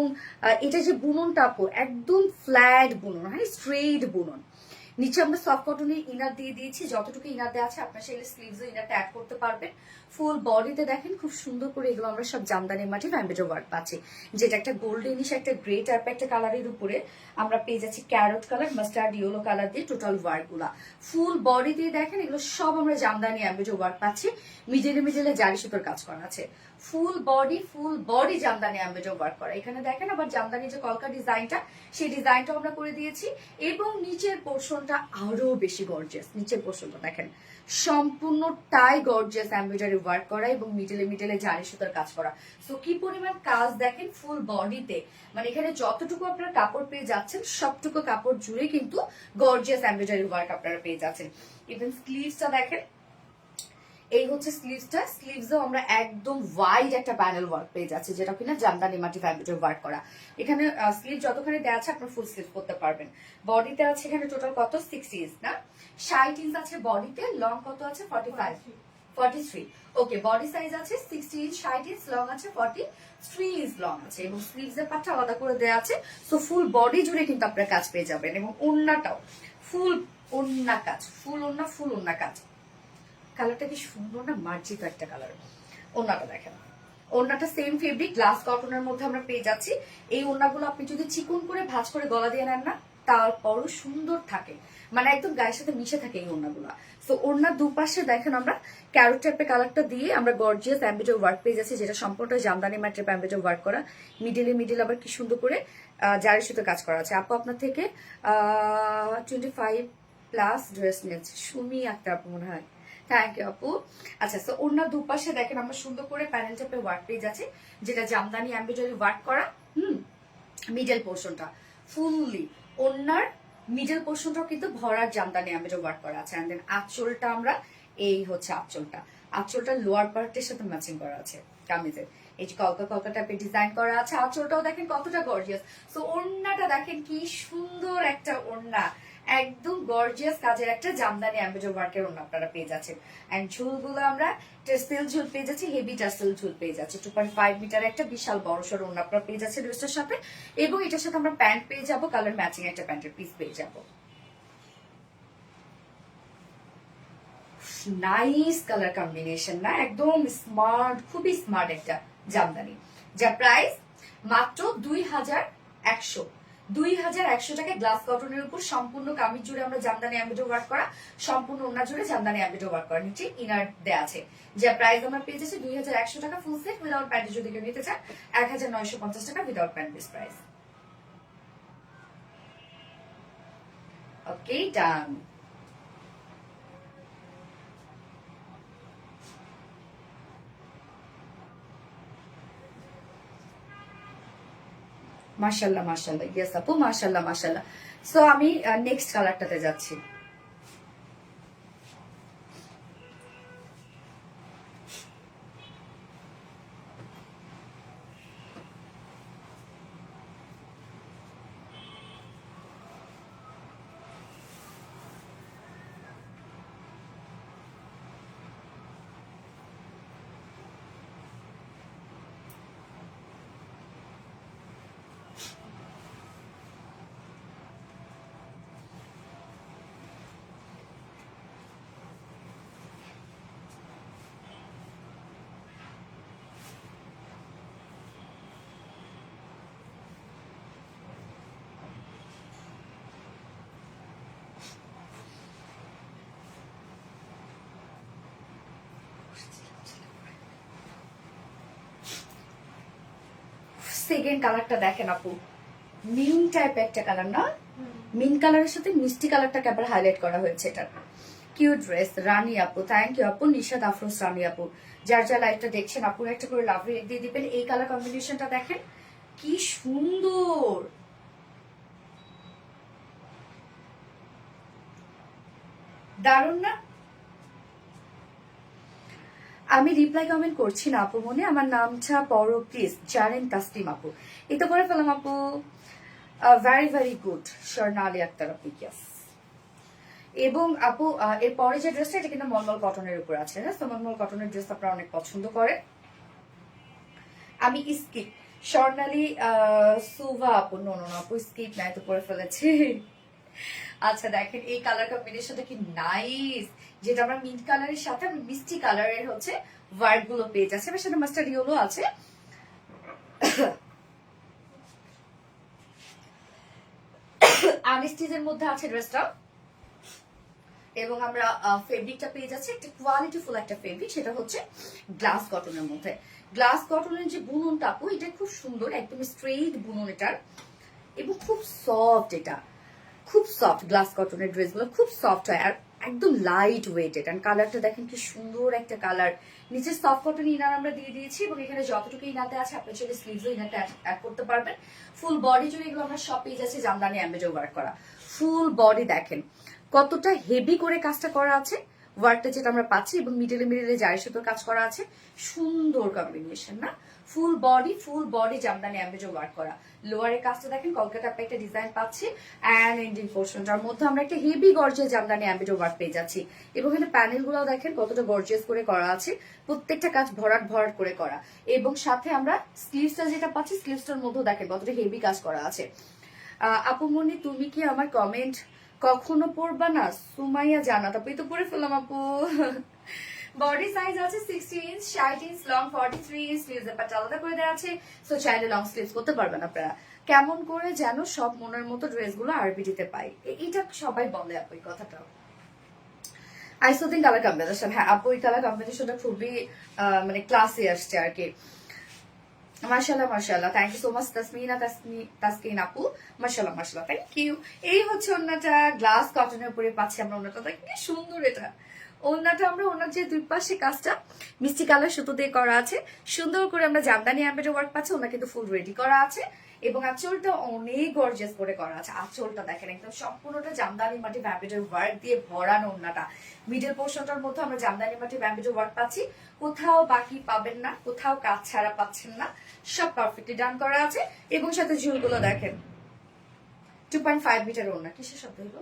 এটা যে বুননটা আপু একদম ফ্ল্যাট বুনন, হ্যাঁ স্ট্রেট বুনন। নিচে আমরা সফট কটনের ইনার দিয়ে দিয়েছি, যতটুকু ইনার দেওয়া আছে আপনার সেই স্লিভস ইনারটা অ্যাড করতে পারবেন। ফুল বডিতে দেখেন খুব সুন্দর করে এগুলো আমরা সব জামদানি মাটি এমব্রয়ডারি ওয়ার্ক পাচ্ছি, যেটা একটা গোল্ডেনিশ একটা গ্রে টাইপের একটা কালারের উপরে আমরা পেয়ে যাচ্ছি carrot colour, mustard yellow colour দিয়ে টোটাল ওয়ার্ক গুলা। ফুল বডি দিয়ে দেখেন এগুলো সব আমরা জামদানি এমব্রয়ডারি ওয়ার্ক পাচ্ছি, মিডলে মিডলে জারি সুতোর কাজ করা আছে। Full body Jamdani embroidery work করা। এখানে দেখেন আবার জামদানি যে কলকা ডিজাইনটা, সেই ডিজাইনটা আমরা করে দিয়েছি। এবং নিচের পোর্শনটা আরো বেশি গর্জিয়াস। নিচের পোর্শনটা দেখেন সম্পূর্ণটাই গর্জিয়াস এমব্রয়ডারি ওয়ার্ক করা, এবং মিডলে মিডলে জারি সুতার কাজ করা। সো কি পরিমাণ কাজ দেখেন ফুল বডিতে, মানে এখানে যতটুকু আপনারা কাপড় পেয়ে যাচ্ছেন সবটুকু কাপড় জুড়ে কিন্তু গর্জিয়াস এমব্রয়ডারি ওয়ার্ক আপনারা পেয়ে যাচ্ছেন। ইভেন স্লিভসটা দেখেন, এই হচ্ছে স্লিভসটা। স্লিভসও আমরা একদম ওয়াইড একটা প্যানেল ওয়ার্ক পেয়ে যাচ্ছে, যেটা কিনা জামদানি মাটি ফ্যাব্রিকের ওয়ার্ক করা। এখানে স্লিভ যতখানি দেওয়া আছে আপনার ফুল স্লিভ করতে পারবেন। বডিতে আছে এখানে টোটাল কত 60 ইঞ্চ না 60 ইঞ্চ আছে বডিতে। লং কত আছে 45 43। ওকে, বডি সাইজ আছে 60 ইঞ্চ, 60 ইঞ্চ, লং আছে 43 ইঞ্চ লং আছে, এবং স্লিভস এর পাটটা আলাদা করে দেওয়া আছে। সো ফুল বডি জুড়ে কিন্তু আপনারা কাজ পেয়ে যাবেন, এবং ওড়নাটাও ফুল ওড়না কাজ, ফুল ওড়না কাজ। কালারটা কি সুন্দর না, মার্জিত একটা কালার। ওড়নাটা দেখেন, ওড়নাটা সেম ফেব্রিক গ্লাস কটনের মধ্যে আমরা পেয়ে যাচ্ছি। এই ওড়নাগুলো আপনি যদি চিকন করে ভাঁজ করে গলা দিয়ে নেন না, তারপরও সুন্দর থাকে, মানে একদম গায়ের সাথে মিশে থাকে এই ওড়নাগুলো। সো ওড়নার দুপাশে দেখেন আমরা ক্যারট টাইপের কালারটা দিয়ে আমরা গর্জিয়াস এমব্রয়ডারি ওয়ার্ক পেয়ে যাচ্ছি, যেটা সম্পূর্ণ জামদানি ম্যাটেরিয়াল এমব্রয়ডারি ওয়ার্ক করা। মিডিল আবার কি সুন্দর করে জারি সুতো কাজ করা আছে। আপু আপনার থেকে 25+ ড্রেস নিয়েছে সুমি একটা আপু মনে হয়। থ্যাংক ইউ আপু। আচ্ছা, সো ওড়নার দুপাশে দেখেন আমরা সুন্দর করে প্যানেল টাইপের ওয়ার্ক পেয়ে যাচ্ছি, যেটা জামদানি এমব্রয়ডারি ওয়ার্ক করা। মিডল পোর্শনটা ফুললি ওড়নার মিডল পোর্শনটাও কিন্তু ভরার জামদানি এমব্রয়ডারি ওয়ার্ক করা আছে। এন্ড দেন আঁচলটা আমরা, এই হচ্ছে আঁচলটা লোয়ার পার্টের সাথে ম্যাচিং করা আছে কামিজের। এই যে কলকা টাইপের ডিজাইন করা আছে। আঁচলটাও দেখেন কতটা গর্জিয়াস। সো ওড়নাটা দেখেন কি সুন্দর একটা ওড়না, একদম গর্জিয়াস কাজের একটা জামদানি এমব্রয়ডারি ওয়ার্কের ওড়না আপনারা পেয়ে যাচ্ছেন। এন্ড ঝুলগুলো আমরা টেক্সটাইল ঝুল পেয়ে যাচ্ছি, হেভি টেক্সটাইল ঝুল পেয়ে যাচ্ছি। 2.5 মিটার একটা বিশাল বড় সড় ওড়না আপনারা পেয়ে যাচ্ছেন ড্রেসটার সাথে। এবং এটার সাথে আমরা প্যান্ট পেয়ে যাবো, কালার ম্যাচিং একটা প্যান্টের পিস পেয়ে যাবো। নাইস কালার কম্বিনেশন না, একদম স্মার্ট, খুবই স্মার্ট একটা জামদানি, যার প্রাইস মাত্র 2100। 2100 টাকা গ্লাস কটনের উপর সম্পূর্ণ কামিজ জুড়ে আমরা জামদানি এমব্রয়ডারি ওয়ার্ক করা, সম্পূর্ণ ওড়না জুড়ে জামদানি এমব্রয়ডারি ওয়ার্ক করা, নিচে ইনার দেয়া আছে। যার প্রাইস আমরা পেয়ে যাচ্ছি 2100 টাকা ফুল সেট উইদাউট প্যান্ট। যদি কেউ নিতে চান 1950 টাকা উইদাউট প্যান্ট বেস প্রাইস। ওকে, ডান। মাশাল্লাহ, ইয়েস আপু, মাশাল্লাহ। সো আমি নেক্সট কালারটাতে যাচ্ছি। সেকেন্ড কালারটা দেখেন আপু, মিন টাইপ একটা কালার না, মিন কালারের সাথে মিষ্টি কালারটাকে আবার হাইলাইট করা হয়েছে এটা। কিউট ড্রেস রানী আপু, থ্যাংক ইউ আপু। নিশাদ আফরোজ রানী আপু, যার যা লাইভটা দেখছেন আপুর একটা করে লাভ রেট দিয়ে দিবেন। এই কালার কম্বিনেশনটা দেখেন কি সুন্দর, দারুণ না? আমি রিপ্লাই কমেন্ট করছি না আপু মনে, আমার নামটা পড়ো প্লিজ। জানেন তাসলিম আপু, এই তো করে ফেলাম আপু। ভেরি ভেরি গুড স্বর্ণালী আক্তার আপু, ইয়েস। এবং আপু এরপরে যে ড্রেসটা, এটা কিন্তু মলমল কটনের উপর আছে। হ্যাঁ, তো মলমল কটনের ড্রেস আপনারা অনেক পছন্দ করে। আমি স্কিপ স্বর্ণালী সুভা আপু, নো নো আপু স্কিপ নাই তো করে ফেলেছি। আচ্ছা দেখেন এই কালার কম্বিনেশনটা কি নাইস, যেটা আমরা মিন্ট কালারের সাথে আমি মিষ্টি কালারের হচ্ছে ওয়ার্ক গুলো পেয়ে যাচ্ছে, এবার সাথে মাস্টার্ড ইয়েলো আছে। আনস্টিচের মধ্যে আছে ড্রেসটা, এবং আমরা ফেব্রিকটা পেয়ে যাচ্ছি একটা কোয়ালিটিফুল একটা ফেব্রিক, সেটা হচ্ছে গ্লাস কটনের মধ্যে। গ্লাস কটনের যে বুননটা আপু, এটা খুব সুন্দর, একদম স্ট্রেইট বুনন এটার, এবং খুব সফট, এটা খুব সফট। গ্লাস কটনের ড্রেসগুলো খুব সফট হয় আর একদম লাইট ওয়েট। এটা কালারটা দেখেন কি সুন্দর একটা কালার। নিচে সফট কটন ইনার আমরা দিয়ে দিয়েছি, এবং এখানে যতটুকু ইনারতে আছে আপনি চাইলে স্লিভসও ইনারটা অ্যাড করতে পারবেন। ফুল বডি জুড়ে এগুলো আমরা সব পেয়ে যাচ্ছি জামদানি এমব্রয়ডারি ওয়ার্ক করা। ফুল বডি দেখেন কতটা হেভি করে কাজটা করা আছে, ওয়ার্কটা যেটা আমরা পাচ্ছি, এবং মিডলে মিডলে জারি সুতোর কাজ করা আছে। সুন্দর কম্বিনেশন না? Full body Jamdani embroidery work করা। লোয়ারের কাজটা দেখেন কলকাতা একটা ডিজাইন পাচ্ছি, অ্যান্ড এন্ডিং পোর্শনটার মধ্যে আমরা একটা heavy gorgeous Jamdani embroidery work পেয়ে যাচ্ছি। এবং এখানে প্যানেল গুলো দেখেন কতটা গর্জিয়াস করে করা আছে, প্রত্যেকটা কাজ ভরাট ভরাট করে করা। এবং সাথে আমরা স্লিভসটা যেটা পাচ্ছি, স্লিভসটার মধ্যেও দেখেন কতটা হেভি কাজ করা আছে। আপু মনি, তুমি কি আমার কমেন্ট কখনো পড়বা না? সুমাইয়া জানা, তারপরে তো পড়ে ফেললাম আপু। বডি সাইজ আছে 60 inch, 60 inch long, 43 inch sleeves এর পাট আলাদা করে দেওয়া আছে। সো চাইলে লং স্লিভস করতে পারবেন আপনারা। কেমন করে যেন সব মনের মতো ড্রেসগুলো আরবিটিতে পাই, এটা সবাই বলে আপু এই কথাটা। আইসোদিন কালার কম্বিনেশন, হ্যাঁ আপু এই কালার কম্বিনেশনটা খুবই মানে ক্লাসে আসছে আর কি। মাশাআল্লাহ মাশাআল্লাহ, thank you so much Taskin আপু, মাশাআল্লাহ মাশাআল্লাহ, থ্যাংক ইউ। এই হচ্ছে ওন্নাটা, গ্লাস কটনের উপরে পাচ্ছি আমরা ওন্নাটা, দেখেন কি সুন্দর এটা। ওন্নাটা আমরা ওনার যে দুই পাশে কাজটা মিষ্টি কালার সুতো দিয়ে করা আছে, সুন্দর করে আমরা জামদানি এমব্রয়ডারি ওয়ার্ক পাচ্ছি। ওনা কিন্তু ফুল রেডি করা আছে, এবং আঁচলটা অনেক গর্জিয়াস করে করা আছে। আঁচলটা দেখেন একদম সম্পূর্ণটা জামদানি মাটি এমব্রয়ডারি ওয়ার্ক দিয়ে ভরানো ওন্নাটা। মিডল পোর্শনটার মধ্যে আমরা জামদানি মাটি এমব্রয়ডারি ওয়ার্ক পাচ্ছি, কোথাও বাকি পাবেন না, কোথাও কাজ ছাড়া পাচ্ছেন না, সব পারফেক্টলি ডান করা আছে। এবং সাথে ঝুলগুলো দেখেন 2.5 মিটার ওড়না। কিসের শব্দ হলো?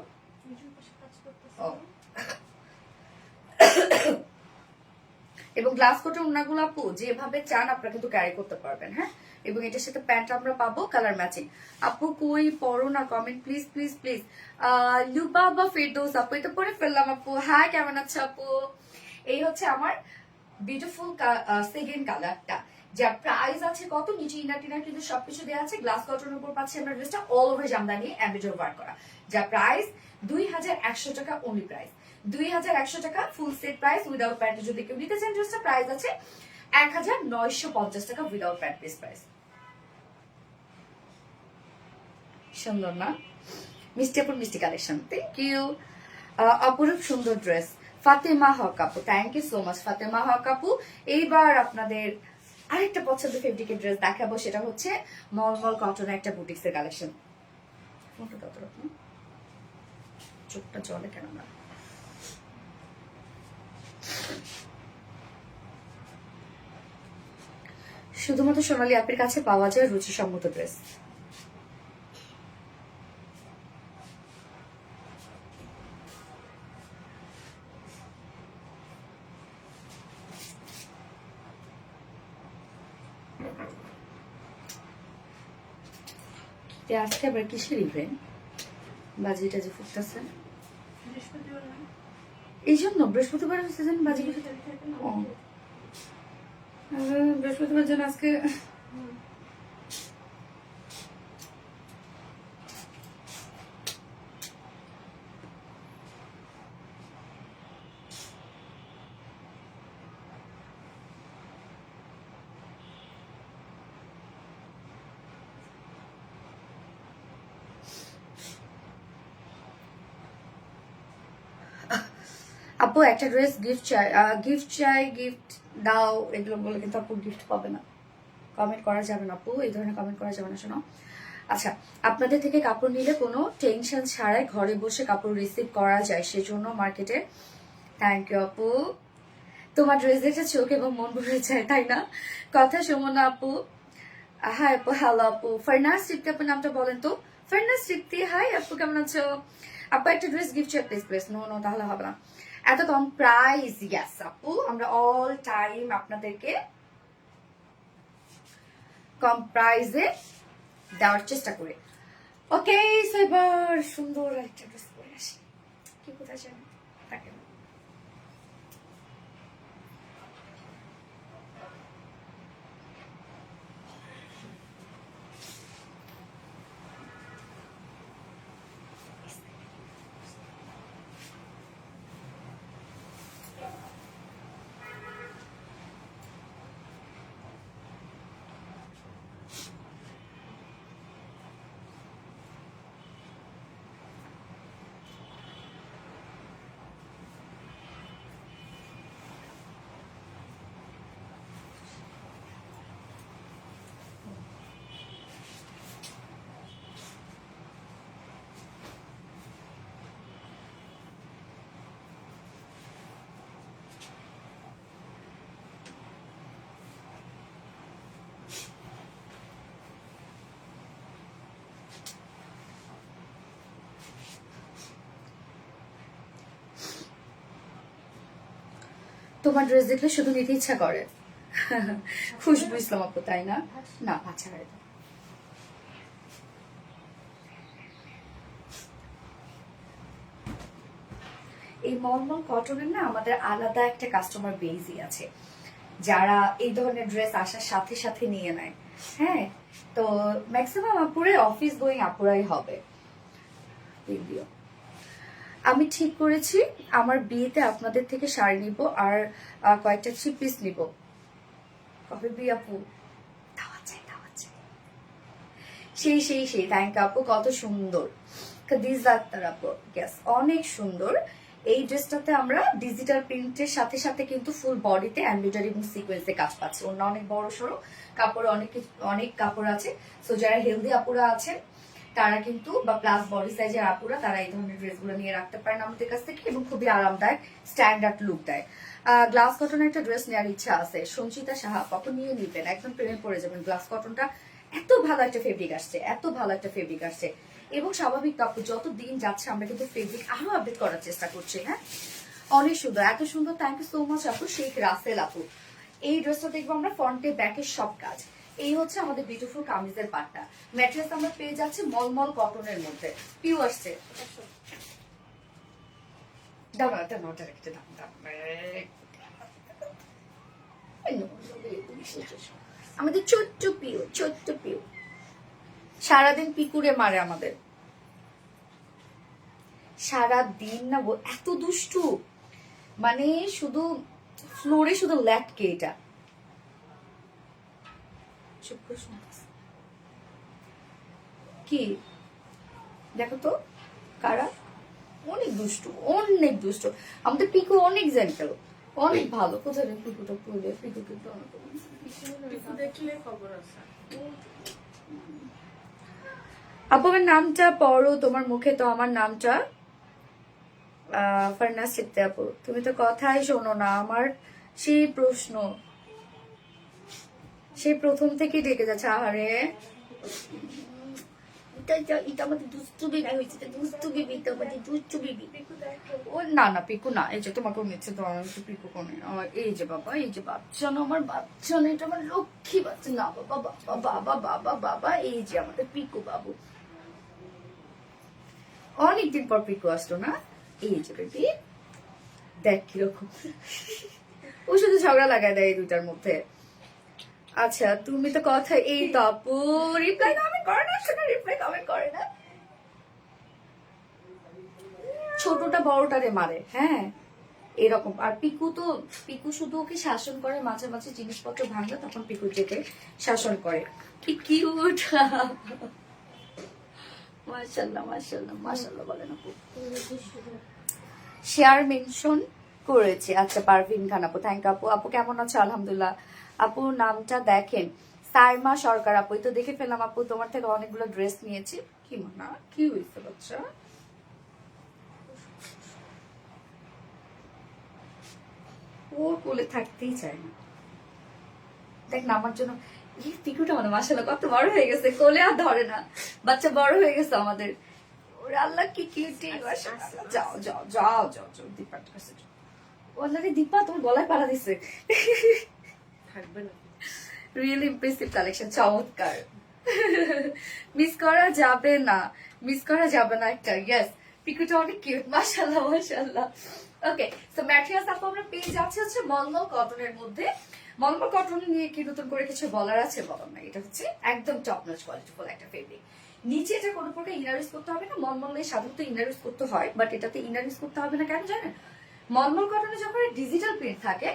এবং গ্লাস কোটের ওড়নাগুলো আপু যেভাবে চান আপনারা কিন্তু ক্যারি করতে পারবেন। হ্যাঁ, এবং এটার সাথে প্যান্ট আমরা পাবো কালার ম্যাচিং। আপু কই পড়ো না comment please please please. Lubaba Ferdous আপু, এটা পড়ে ফেললাম আপু। হ্যাঁ, কেমন আছে আপু? এই হচ্ছে আমার বিউটিফুল সেকেন্ড কালারটা, যার প্রাইস আছে কত, নিচে ইনার টিনার কিন্তু সবকিছু দেওয়া আছে। গ্লাস কটনের উপর পাচ্ছি আমরা ড্রেসটা all over Jamdani embroidery work করা, যার প্রাইস 2100 টাকা অনলি প্রাইস। 2100 টাকা full set price without pant. যদি কেউ নিতে চান ড্রেসটা প্রাইস আছে 1950 টাকা উইদাউট প্যান্ট পিস প্রাইস। সুন্দর না? মিষ্টি আপুর মিষ্টি কালেকশন, থ্যাংক ইউ। অপরূপ সুন্দর ড্রেস ফাতেমা হক আপু, thank you so much Fatema Haque আপু। এইবার আপনাদের আরেকটা পছন্দের ফেব্রিকের ড্রেস দেখাবো, সেটা হচ্ছে মলমল কটনের একটা বুটিক্সের কালেকশন। চোখটা চলে কেন না? শুধুমাত্র সোনালী আপের কাছে পাওয়া যায় রুচিসম্মত ড্রেস। আজকে আবার কিসের ইভেন্ট? বাজিটা যে ফুটতেছে এই জন্য, বৃহস্পতিবার হচ্ছে যেন বাজি। বৃহস্পতিবার যেন আজকে আপু একটা ড্রেস গিফট চাই, গিফট দাও, এগুলো বলে কিন্তু আপু গিফট পাবে না, কমেন্ট করা যাবে না আপু, এই ধরনের কমেন্ট করা যাবে না। শোনো, আচ্ছা, আপনাদের থেকে কাপড় নিলে কোনো টেনশন ছাড়াই ঘরে বসে কাপড় রিসিভ করা যায়, সেজন্য মার্কেটে। থ্যাংক ইউ আপু, তোমার ড্রেস দেখে চোখ এবং মন ভরে যায়, তাই না? কথা শোনো না আপু। হাই আপু, হ্যালো আপু। ফারনাজ তৃপ্তি আপুর নামটা বলেন তো। ফারনাজ তৃপ্তি, হাই আপু, কেমন আছো? আপু একটা ড্রেস গিফট চাই প্লিজ প্লিজ। নো নো, তাহলে হবে না, এত কম প্রাইস। ইয়াস আপু, আমরা অল টাইম আপনাদেরকে কম প্রাইসে দেওয়ার চেষ্টা করি। ওকে, এবার সুন্দর একটা ড্রেস পরে আসি। কি কোথায় যান তাকে তোমার ড্রেস দেখলে শুধু নিতে ইচ্ছা করে। খুশবু ইসলাম আপু, তাই না? না, আচ্ছা, এই মলমল কটনের না আমাদের আলাদা একটা কাস্টমার বেজই আছে, যারা এই ধরনের ড্রেস আসার সাথে সাথে নিয়ে নেয়। হ্যাঁ, তো ম্যাক্সিমাম আপুরে অফিস গোয়িং আপুরাই হবে। আমি ঠিক করেছি আমার বিয়েতে আপনাদের থেকে শাড়ি নিব আর কয়েকটা থ্রি পিস নিব। কবে বিয়ে আপু? সেই সেই সেই, থ্যাংক আপু, কত সুন্দর। খাদিজা আক্তার আপু, ইয়েস, অনেক সুন্দর। এই ড্রেসটাতে আমরা ডিজিটাল প্রিন্টের সাথে সাথে কিন্তু ফুল বডিতে এমব্রয়ডারি এবং সিকোয়েন্সে কাজ পাচ্ছি। অন্য অনেক বড় সড়ো কাপড়, অনেক কাপড় আছে। সো যারা হেলদি আপুরা আছেন তারা কিন্তু, বা প্লাস বডি সাইজের আপুরা, তারা এই ধরনের ড্রেসগুলো নিয়ে রাখতে পারেন আমাদের কাছ থেকে, এবং খুবই আরামদায়ক, স্ট্যান্ডার্ড লুক দেয়। গ্লাস কটনের একটা ড্রেস নেওয়ার ইচ্ছা আছে। সঞ্চিতা সাহা আপু, নিয়ে নিবেন, একদম প্রেমে পড়ে যাবেন। গ্লাস কটনটা এত ভালো একটা ফেব্রিক আসছে, এত ভালো একটা ফেব্রিক আসছে, এবং স্বাভাবিক কাপড় যত দিন যাচ্ছে আমরা কিন্তু ফেব্রিক আরো আপডেট করার চেষ্টা করছি। হ্যাঁ, অনেক সুন্দর, এত সুন্দর। থ্যাংক ইউ সো মাচ আপু। শেখ রাসেল আপু, এই ড্রেসটা দেখবো আমরা ফ্রন্টে ব্যাকের সব কাজ। এই হচ্ছে আমাদের বিউটিফুল কামিজের পাটটা। ম্যাটেরিয়ালস আমরা পেয়ে যাচ্ছি মলমল কটনের মধ্যে, পিউ আসছে। আমাদের ছোট্ট পিউ, ছোট্ট পিউ সারাদিন পিকুরে মারে আমাদের, সারাদিন না এত দুষ্টু, মানে শুধু ফ্লোরে শুধু ল্যাটকে। এটা কি দেখো তো কারা, অনেক দুষ্টু, অনেক দুষ্টু। আমাদের পিকু অনেক জেন্টাল, অনেক ভালো। কোথায় পিকুটা পড়লে, পিকু দেখলে খবর আছে। আপু আমার নামটা পড়ো তোমার মুখে, তো আমার নামটা ফারনাজ চিত্তে আপু। তুমি তো কথাই শোনো না আমার, সেই প্রশ্ন সেই প্রথম থেকে ডেকে যাচ্ছে। আহারে, এটা আমাদের দুষ্টু বিবি হয়েছে, দুষ্টু বিবি, তো আমাদের দুষ্টু বিবি। ও না না, পিকু না, এই যে তোমাকেও নিচ্ছে তো, আমার পিকু কোনে। এই যে বাবা, এই যে বাচ্চা না, আমার বাচ্চা না, এটা আমার লক্ষ্মী বাচ্চা না। বাবা বাবা বাবা বাবা বাবা, এই যে আমাদের পিকু বাবু। অনেকদিন পর পিকু আসলো না, এই যে বেবি, দেখ কিরকম। ও শুধু ঝগড়া লাগায় দেয় এই দুইটার মধ্যে। আচ্ছা, তুমি তো কথা, এই তো আপু রিপ্লাই কমেন্ট করে না, সেটা রিপ্লাই কমেন্ট করে না। ছোটটা বড়টারে মারে, হ্যাঁ এরকম। আর পিকু শুধু ওকে শাসন করে, মাঝে মাঝে জিনিসপত্র ভাঙলে তখন পিকু যেতে শাসন করে। কি কিউট, মাশাআল্লাহ মাশাআল্লাহ মাশাআল্লাহ বলেন আপু। শেয়ার মেনশন করেছি। আচ্ছা, পারভিন খান আপু, থ্যাংক আপু। আপু কেমন আছো? আলহামদুলিল্লাহ। আপু নামটা দেখেন, সাইমা সরকার আপু। এই তো দেখে ফেললাম আপু, তোমার থেকে অনেকগুলো ড্রেস নিয়েছি। কি মানা, কি হয়েছে বাচ্চা? ও কোলে থাকতেই চায় না। দেখ না আমার জন্য এই পিকুটা মানে মাশাআল্লাহ কত বড় হয়ে গেছে, কোলে আর ধরে না, বাচ্চা বড় হয়ে গেছে আমাদের। ওরে আল্লাহ কি কিউটি মাশাআল্লাহ। যাও যাও যাও যাও যাও দীপার কাছে যাও। অলরেডি দীপা তোমার গলায় পাড়া দিছে। থাকবে না। রিয়েলি ইমপ্রেসিভ কালেকশন, চমৎকার। মিস করা যাবে না, মিস করা যাবে না একটা। ইয়েস, পিকুটা অনেক কিউট, মাশাআল্লাহ মাশাআল্লাহ। ওকে, সো ম্যাটেরিয়ালস আপু আমরা পেয়ে যাচ্ছি হচ্ছে মলমল কটনের মধ্যে। মলমল কটন নিয়ে কি নতুন করে কিছু বলার আছে? বলার না, এটা হচ্ছে একদম টপ নচ কোয়ালিটিফুল একটা ফেব্রিক। নিচে এটা কোনো প্রকার ইনার ইউজ করতে হবে না। মলমলে সাধারণত ইনার ইউজ করতে হয়, বাট এটাতে ইনার ইউজ করতে হবে না। কেন জানেন? মলমল কটনে যখন ডিজিটাল প্রিন্ট থাকে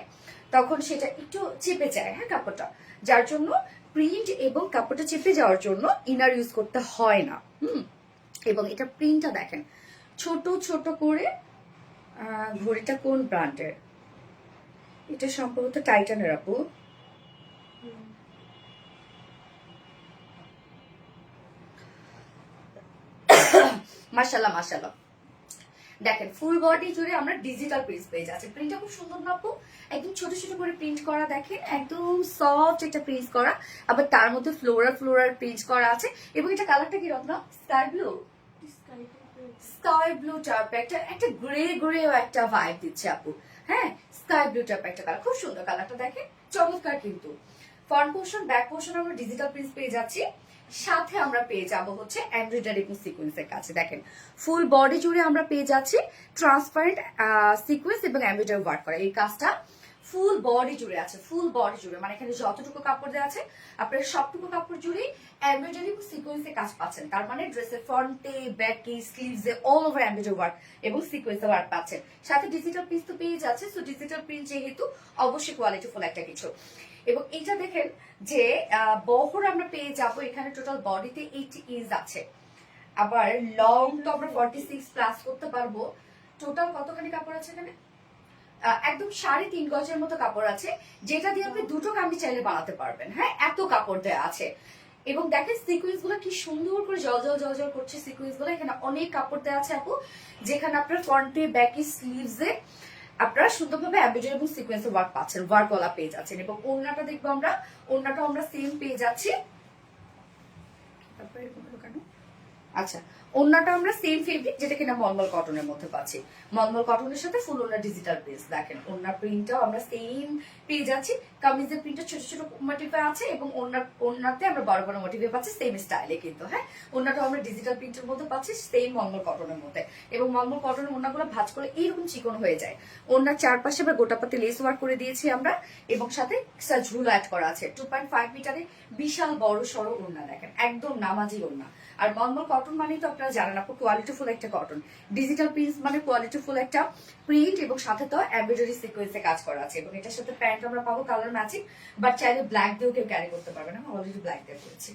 তখন সেটা একটু চেপে যায়, হ্যাঁ, কাপড়টা, যার জন্য প্রিন্ট এবং কাপড়টা চেপে যাওয়ার জন্য ইনার ইউজ করতে হয় না। এবং এটা প্রিন্টটা দেখেন, ছোট ছোট করে। ঘড়িটা কোন ব্র্যান্ডের? এটা সম্ভবত টাইটানের আপু। মাশাআল্লাহ মাশাআল্লাহ। দেখেন ফুল বডি জুড়ে আমরা ডিজিটাল প্রিন্ট পেয়ে যাচ্ছি। প্রিন্টটা খুব সুন্দর না আপু? একদম ছোট ছোট করে প্রিন্ট করা, দেখেন একদম সফট একটা প্রিন্ট করা, আবার তার মধ্যে ফ্লোরাল ফ্লোরাল প্রিন্ট করা আছে। এবং এটা কালারটা কি রকম? Sky blue, sky blue type একটা, একটা গ্রে গ্রে একটা ভাইব দিচ্ছে আপু। হ্যাঁ, স্কাই ব্লু টাইপ একটা কালার, খুব সুন্দর কালারটা, দেখেন চমৎকার। কিন্তু ফ্রন্ট পোর্শন ব্যাক পোর্শন আমরা ডিজিটাল প্রিন্ট পেয়ে যাচ্ছি, সাথে আমরা পেয়ে যাব হচ্ছে এমব্রয়ডারি এবং সিকোয়েন্সের কাছে। দেখেন ফুল বডি জুড়ে আমরা পেয়ে যাচ্ছি ট্রান্সপারেন্ট সিকোয়েন্স এবং এমব্রয়ডারি ওয়ার্ক করা। এই কাজটা ফুল বডি জুড়ে আছে, ফুল বডি জুড়ে, মানে এখানে যতটুকু কাপড় দেওয়া আছে আপনার সবটুকু কাপড় জুড়ে এমব্রয়ডারি এবং সিকোয়েন্সে কাজ পাচ্ছেন। তার মানে ড্রেসের ফ্রন্টে, ব্যাকে, স্লিভসে অল ওভার এমব্রয়ডারি ওয়ার্ক এবং সিকোয়েন্সে ওয়ার্ক পাচ্ছেন। সাথে ডিজিটাল প্রিন্ট তো পেয়ে যাচ্ছে। সো ডিজিটাল প্রিন্ট যেহেতু অবশ্যই কোয়ালিটিফুল একটা কিছু। এবং এটা দেখেন যে বহর আমরা পেয়ে যাব এখানে টোটাল বডিতে 80 ইঞ্চ আছে। আবার লং তো আমরা 46 প্লাস করতে পারবো। টোটাল কতখানি কাপড় আছে এখানে? একদম 3.5 গজের মতো কাপড় আছে, যেটা দিয়ে আপনি দুটো কামিজ চাইলে বানাতে পারবেন। হ্যাঁ, এত কাপড় দেওয়া আছে। এবং দেখেন সিকোয়েন্স গুলো কি সুন্দর করে জল জল জল জল করছে সিকোয়েন্স গুলো। এখানে অনেক কাপড় দেওয়া আছে আপু, যেখানে আপনার ফ্রন্টে, ব্যাকে, স্লিভসে আপনারা সুন্দরভাবে এমব্রয়ডারি এবং সিকোয়েন্সের ওয়ার্ক পাচ্ছেন, ওয়ার্ক ওয়ালা পেয়ে যাচ্ছেন। এবং ওড়নাটা দেখবো আমরা, ওড়নাটা আমরা সেম পেয়ে যাচ্ছি। তারপরে কেন? আচ্ছা, ওড়নাটা আমরা সেম ফেব্রিক, যেটা কিনা মলমল কটনের মধ্যে পাচ্ছি। মলমল কটনের সাথে ফুল ওড়না ডিজিটাল প্রিন্ট। দেখেন ওড়নার প্রিন্টটাও আমরা সেম পেয়ে যাচ্ছি। কামিজের প্রিন্টটা ছোট ছোট মোটিভে আছে এবং ওড়নাতে আমরা বড় বড় মোটিভে পাচ্ছি সেম স্টাইলে। কিন্তু হ্যাঁ, ওড়নাটাও আমরা ডিজিটাল প্রিন্টের মধ্যে পাচ্ছি সেম মলমল কটনের মধ্যে। এবং মলমল কটনের ওড়নাগুলো ভাঁজ করে এইরকম চিকন হয়ে যায়। ওড়নার চারপাশে আমরা গোটাপাতি লেস ওয়ার্ক করে দিয়েছি আমরা, এবং সাথে ঝুল অ্যাড করা আছে। 2.5 মিটারে বিশাল বড় সড়ো ওড়না, দেখেন একদম নামাজি ওড়না। আর মলমল কটন মানে তো আপনারা জানেন আপু কোয়ালিটিফুল একটা কটন। ডিজিটাল প্রিন্ট মানে কোয়ালিটিফুল একটা প্রিন্ট, এবং সাথে তো এমব্রয়ডারি সিকোয়েন্সে কাজ করা আছে। এবং এটার সাথে প্যান্ট আমরা পাবো কালার ম্যাচিং, বাট চাইলে ব্ল্যাক দিয়েও কেউ ক্যারি করতে পারবে না। অলরেডি ব্ল্যাক দিয়ে করেছি,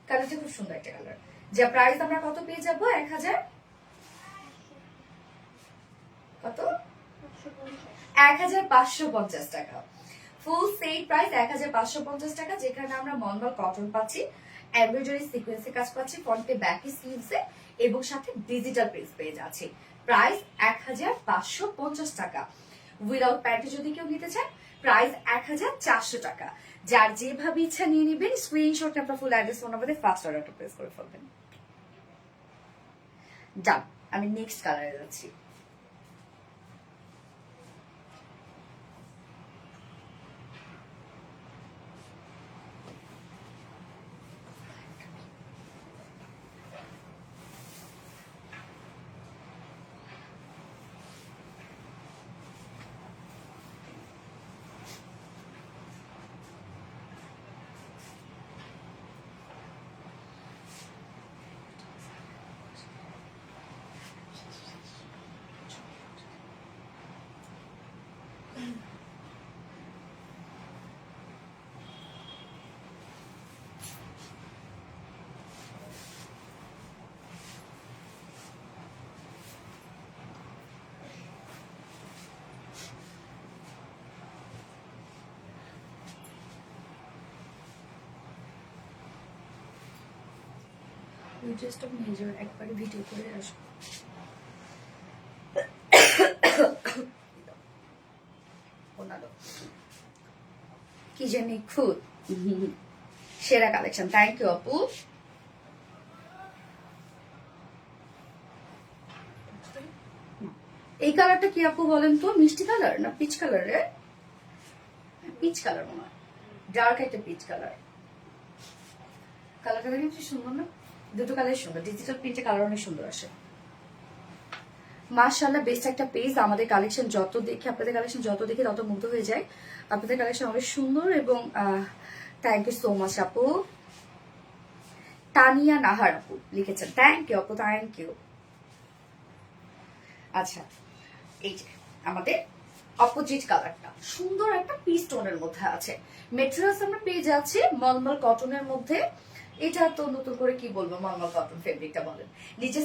কালারটা খুব সুন্দর একটা কালার। যা প্রাইস আমরা কত পেয়ে যাবো? 1000 কত? 1550 টাকা। ফুল সেট প্রাইস 1550 টাকা, যেখানে আমরা মলমল কটন পাচ্ছি, এমব্রয়ডারি সিকোয়েন্সে কাজ পাচ্ছি ফ্রন্টে, ব্যাকে, স্লিভসে, এবং সাথে ডিজিটাল প্রিন্ট পেয়ে যাচ্ছি। প্রাইস 1550 টাকা। উইদাউট প্যান্টে যদি কেউ নিতে চান প্রাইস 1400 টাকা। যার যেভাবে ইচ্ছা নিয়ে নেবেন, স্ক্রিনশট আপনার ফুল অ্যাড্রেস ফোন নাম্বারে ফার্স্ট অর্ডারটা প্লেস করে ফেলবেন। ডান, আমি নেক্সট কালারে যাচ্ছি। এই ড্রেসটা মেজর একবারে ভিডিও করে আসবো। কি জানি খুদ সেরা কালেকশন। থ্যাংক ইউ আপু। এই কালারটা কি আপু বলেন তো? মিষ্টি কালার না পিচ কালারে? পিচ কালার মনে হয়, ডার্ক একটা পিচ কালার। কালারটা দেখেন কি সুন্দর না? দুটো কালার সুন্দর, ডিজিটাল প্রিন্টে কালার অনেক সুন্দর আসে। মাশাআল্লাহ, বেস্ট একটা পেজ। আমাদের কালেকশন যত দেখি, আপনাদের কালেকশন যত দেখি তত মুগ্ধ হয়ে যায়। আপনাদের কালেকশন অনেক সুন্দর এবং থ্যাংক ইউ সো মাচ আপু। তানিয়া নাহার আপু লিখেছেন, থ্যাংক ইউ আপু, থ্যাংক ইউ। আচ্ছা, এই যে আমাদের অপোজিট কালারটা সুন্দর একটা পিস টোনের মধ্যে আছে। মেটেরিয়ালস আমরা পেয়ে যাচ্ছি মলমল কটনের মধ্যে। এটা তো নতুন করে কি বলবো, মলমল কটন ফেব্রিকটা বলেন। নিচে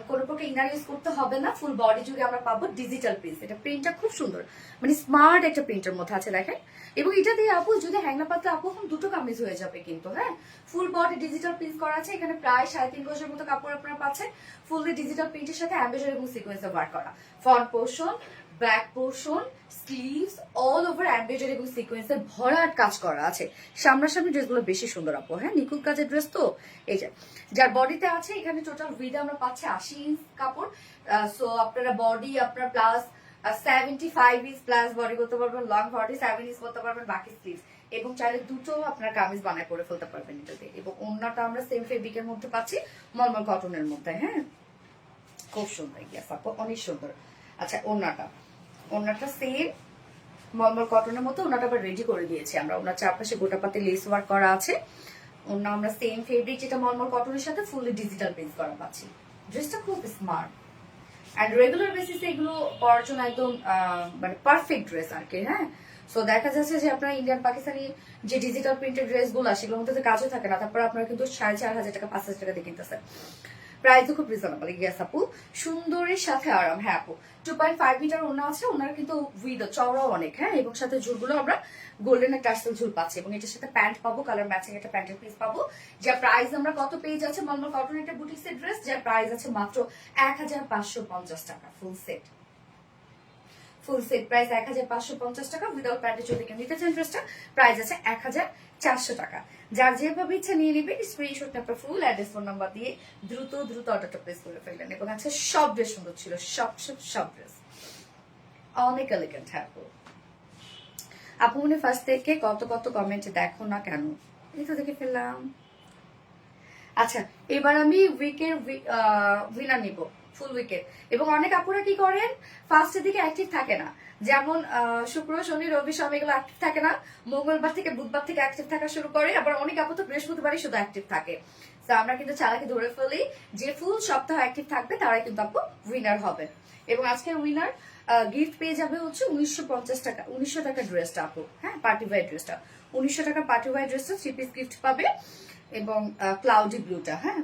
কোনো প্রকার ইনার ইউজ করতে হবে না, ফুল বডি জুড়ে আমরা পাবো ডিজিটাল প্রিন্ট। এটা প্রিন্টটা খুব সুন্দর, মানে স্মার্ট একটা প্রিন্টের মধ্যে আছে দেখেন। এবং এটা দিয়ে আপু যদি হ্যাংলা পাতলে আপু এখন দুটো কামিজ হয়ে যাবে কিন্তু। হ্যাঁ, ফুল বডি ডিজিটাল প্রিন্ট করা আছে। এখানে প্রায় 3.5 গজের মতো কাপড় আপনারা পাচ্ছেন। ফুললি ডিজিটাল প্রিন্টের সাথে এমব্রয়ডারি এবং সিকোয়েন্সে ওয়ার্ক করা। Front portion, back portion, sleeves all over embroidery এবং সিকোয়েন্সের ভরাট কাজ করা আছে। সামনাসামনি ড্রেসগুলো বেশি সুন্দর আপু। হ্যাঁ, নিখুঁত কাজের ড্রেস তো। এই যে যার বডিতে আছে, এখানে টোটাল উইথ আমরা পাচ্ছি 80 ইঞ্চ কাপড়। সো আপনারা বডি আপনার প্লাস 75 ইঞ্চ প্লাস বডি করতে পারবেন, লং 47 ইঞ্চ করতে পারবেন, বাকি স্লিভস। এবং চাইলে দুটো আপনার কামিজ বানায় করে ফেলতে পারবেন এটাতে। এবং ওড়নাটা আমরা সেম ফেব্রিকের মধ্যে পাচ্ছি, মলমল কটনের মধ্যে। হ্যাঁ, খুব সুন্দর, ইয়েস আপু, অনেক সুন্দর। আচ্ছা, ওড়নাটা সেম মলমল কটনের মতো। ওড়নাটা আবার রেডি করে দিয়েছি আমরা। ওনার চারপাশে গোটা পাতে লেস ওয়ার্ক করা আছে। ওড়না আমরা সেম ফেব্রিক, যেটা মলমল কটনের সাথে ফুললি ডিজিটাল প্রিন্ট করা পাচ্ছি। ড্রেসটা খুব স্মার্ট অ্যান্ড রেগুলার বেসিসে এগুলো পরার জন্য একদম মানে পারফেক্ট ড্রেস আর কি। হ্যাঁ, সো দেখা যাচ্ছে যে আপনার ইন্ডিয়ান পাকিস্তানি যে ডিজিটাল প্রিন্টেড ড্রেসগুলো সেগুলোর মধ্যে কাজও থাকে না, তারপর আপনারা কিন্তু 4,500 টাকা 5,000 টাকা দিয়ে কিনতেছেন। প্রাইসও খুব রিজনেবল। ইয়েস আপু, সুন্দরের সাথে আরাম। হ্যাঁ আপু, 2.5 মিটার ওনা আছে। ওনার কিন্তু উইথ চওড়াও অনেক। হ্যাঁ, এবং সাথে ঝুলগুলো আমরা গোল্ডেন টার্সেল ঝুল পাচ্ছি। এবং এটার সাথে প্যান্ট পাবো, কালার ম্যাচিং একটা প্যান্টের পিস পাবো। যার প্রাইস আমরা কত পেয়ে যাচ্ছে, মলমল কটন একটা বুটিক্সের ড্রেস, যার প্রাইস আছে মাত্র 1,550 টাকা। ফুল সেট প্রাইস 1,550 টাকা। উইদাউট প্যান্টে যদি কেউ নিতে চান ড্রেসটা, প্রাইস আছে 1,400 টাকা। যার যেভাবে ইচ্ছা নিয়ে নিবে, স্ক্রিনশট আপনার ফুল অ্যাড্রেস ফোন নাম্বার দিয়ে দ্রুত অর্ডারটা প্লেস করে ফেললেন। এবং আছে সব ড্রেস সুন্দর ছিল, সব ড্রেস অনেক এলিগেন্ট। হ্যাঁ আপু, মনে ফার্স্ট থেকে কত কমেন্ট দেখো না কেন? এই তো দেখে ফেললাম। আচ্ছা, এবার আমি উইকের উইনার নিব, ফুল উইকের। এবং অনেক আপুরা কি করেন, ফার্স্টের দিকে অ্যাক্টিভ থাকে না। যেমন শুক্র, শনি, রবি সব এগুলো অ্যাক্টিভ থাকে না। মঙ্গলবার থেকে বুধবার থেকে অ্যাক্টিভ থাকা শুরু করে। আবার অনেক আপু তো বৃহস্পতিবারই শুধু অ্যাক্টিভ থাকে। তো আমরা কিন্তু চালাকি ধরে ফেলি, যে ফুল সপ্তাহ অ্যাক্টিভ থাকবে তারাই কিন্তু আপু উইনার হবে। এবং আজকের উইনার গিফট পেয়ে যাবে হচ্ছে 1,950 টাকা। 1,900 টাকা ড্রেসটা আপু। হ্যাঁ, পার্টি ওয়্যার ড্রেসটা 1,900 টাকা পার্টি ওয়্যার ড্রেসটা 3 পিস গিফট পাবে। এবং ক্লাউডি ব্লুটা। হ্যাঁ,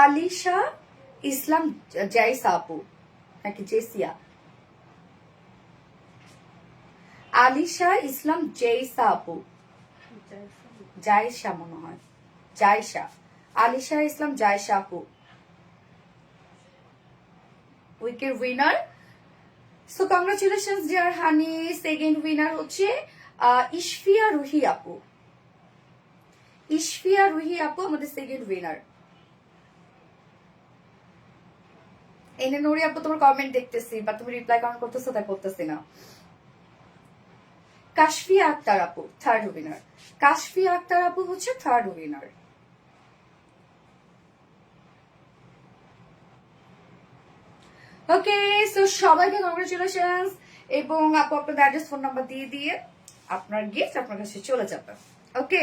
আলিশা ইসলাম জাইসা আপু নাকি জেসিয়া? আলিশা ইসলাম জেসা আপু, জাইসা মনে হয়, জাইসা। আলিশা ইসলাম জাইসা আপু উইকের winner. So congratulations dear honey. Second winner হচ্ছে ইশফিয়া রুহি আপু। ইশফিয়া রুহি আপু আমাদের সেকেন্ড উইনার। এনে নুরি আপু, তোমার কমেন্ট দেখতেছি বা তুমি রিপ্লাই কমেন্ট করতেছো, তাই করতেছি না। কাশফিয়া আক্তার আপু থার্ড উইনার। কাশফিয়া আক্তার আপু হচ্ছে থার্ড উইনার। ওকে, সো সবাইকে কংগ্রেচুলেশনস। এবং আপু আপনার অ্যাড্রেস ফোন নাম্বার দিয়ে আপনার গিফট আপনার কাছে চলে যাবে। ওকে,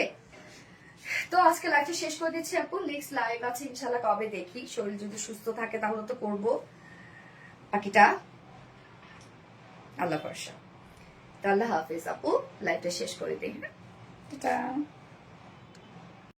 তো আজকে লাইভটা শেষ করে দিচ্ছি আপু। নেক্সট লাইভ আছে ইনশাল্লাহ, কবে দেখি। শরীর যদি সুস্থ থাকে তাহলে তো করবো, বাকিটা আল্লাহ ভরসা। তো আল্লাহ হাফিজ আপু, লাইভটা শেষ করে দিই। হ্যাঁ,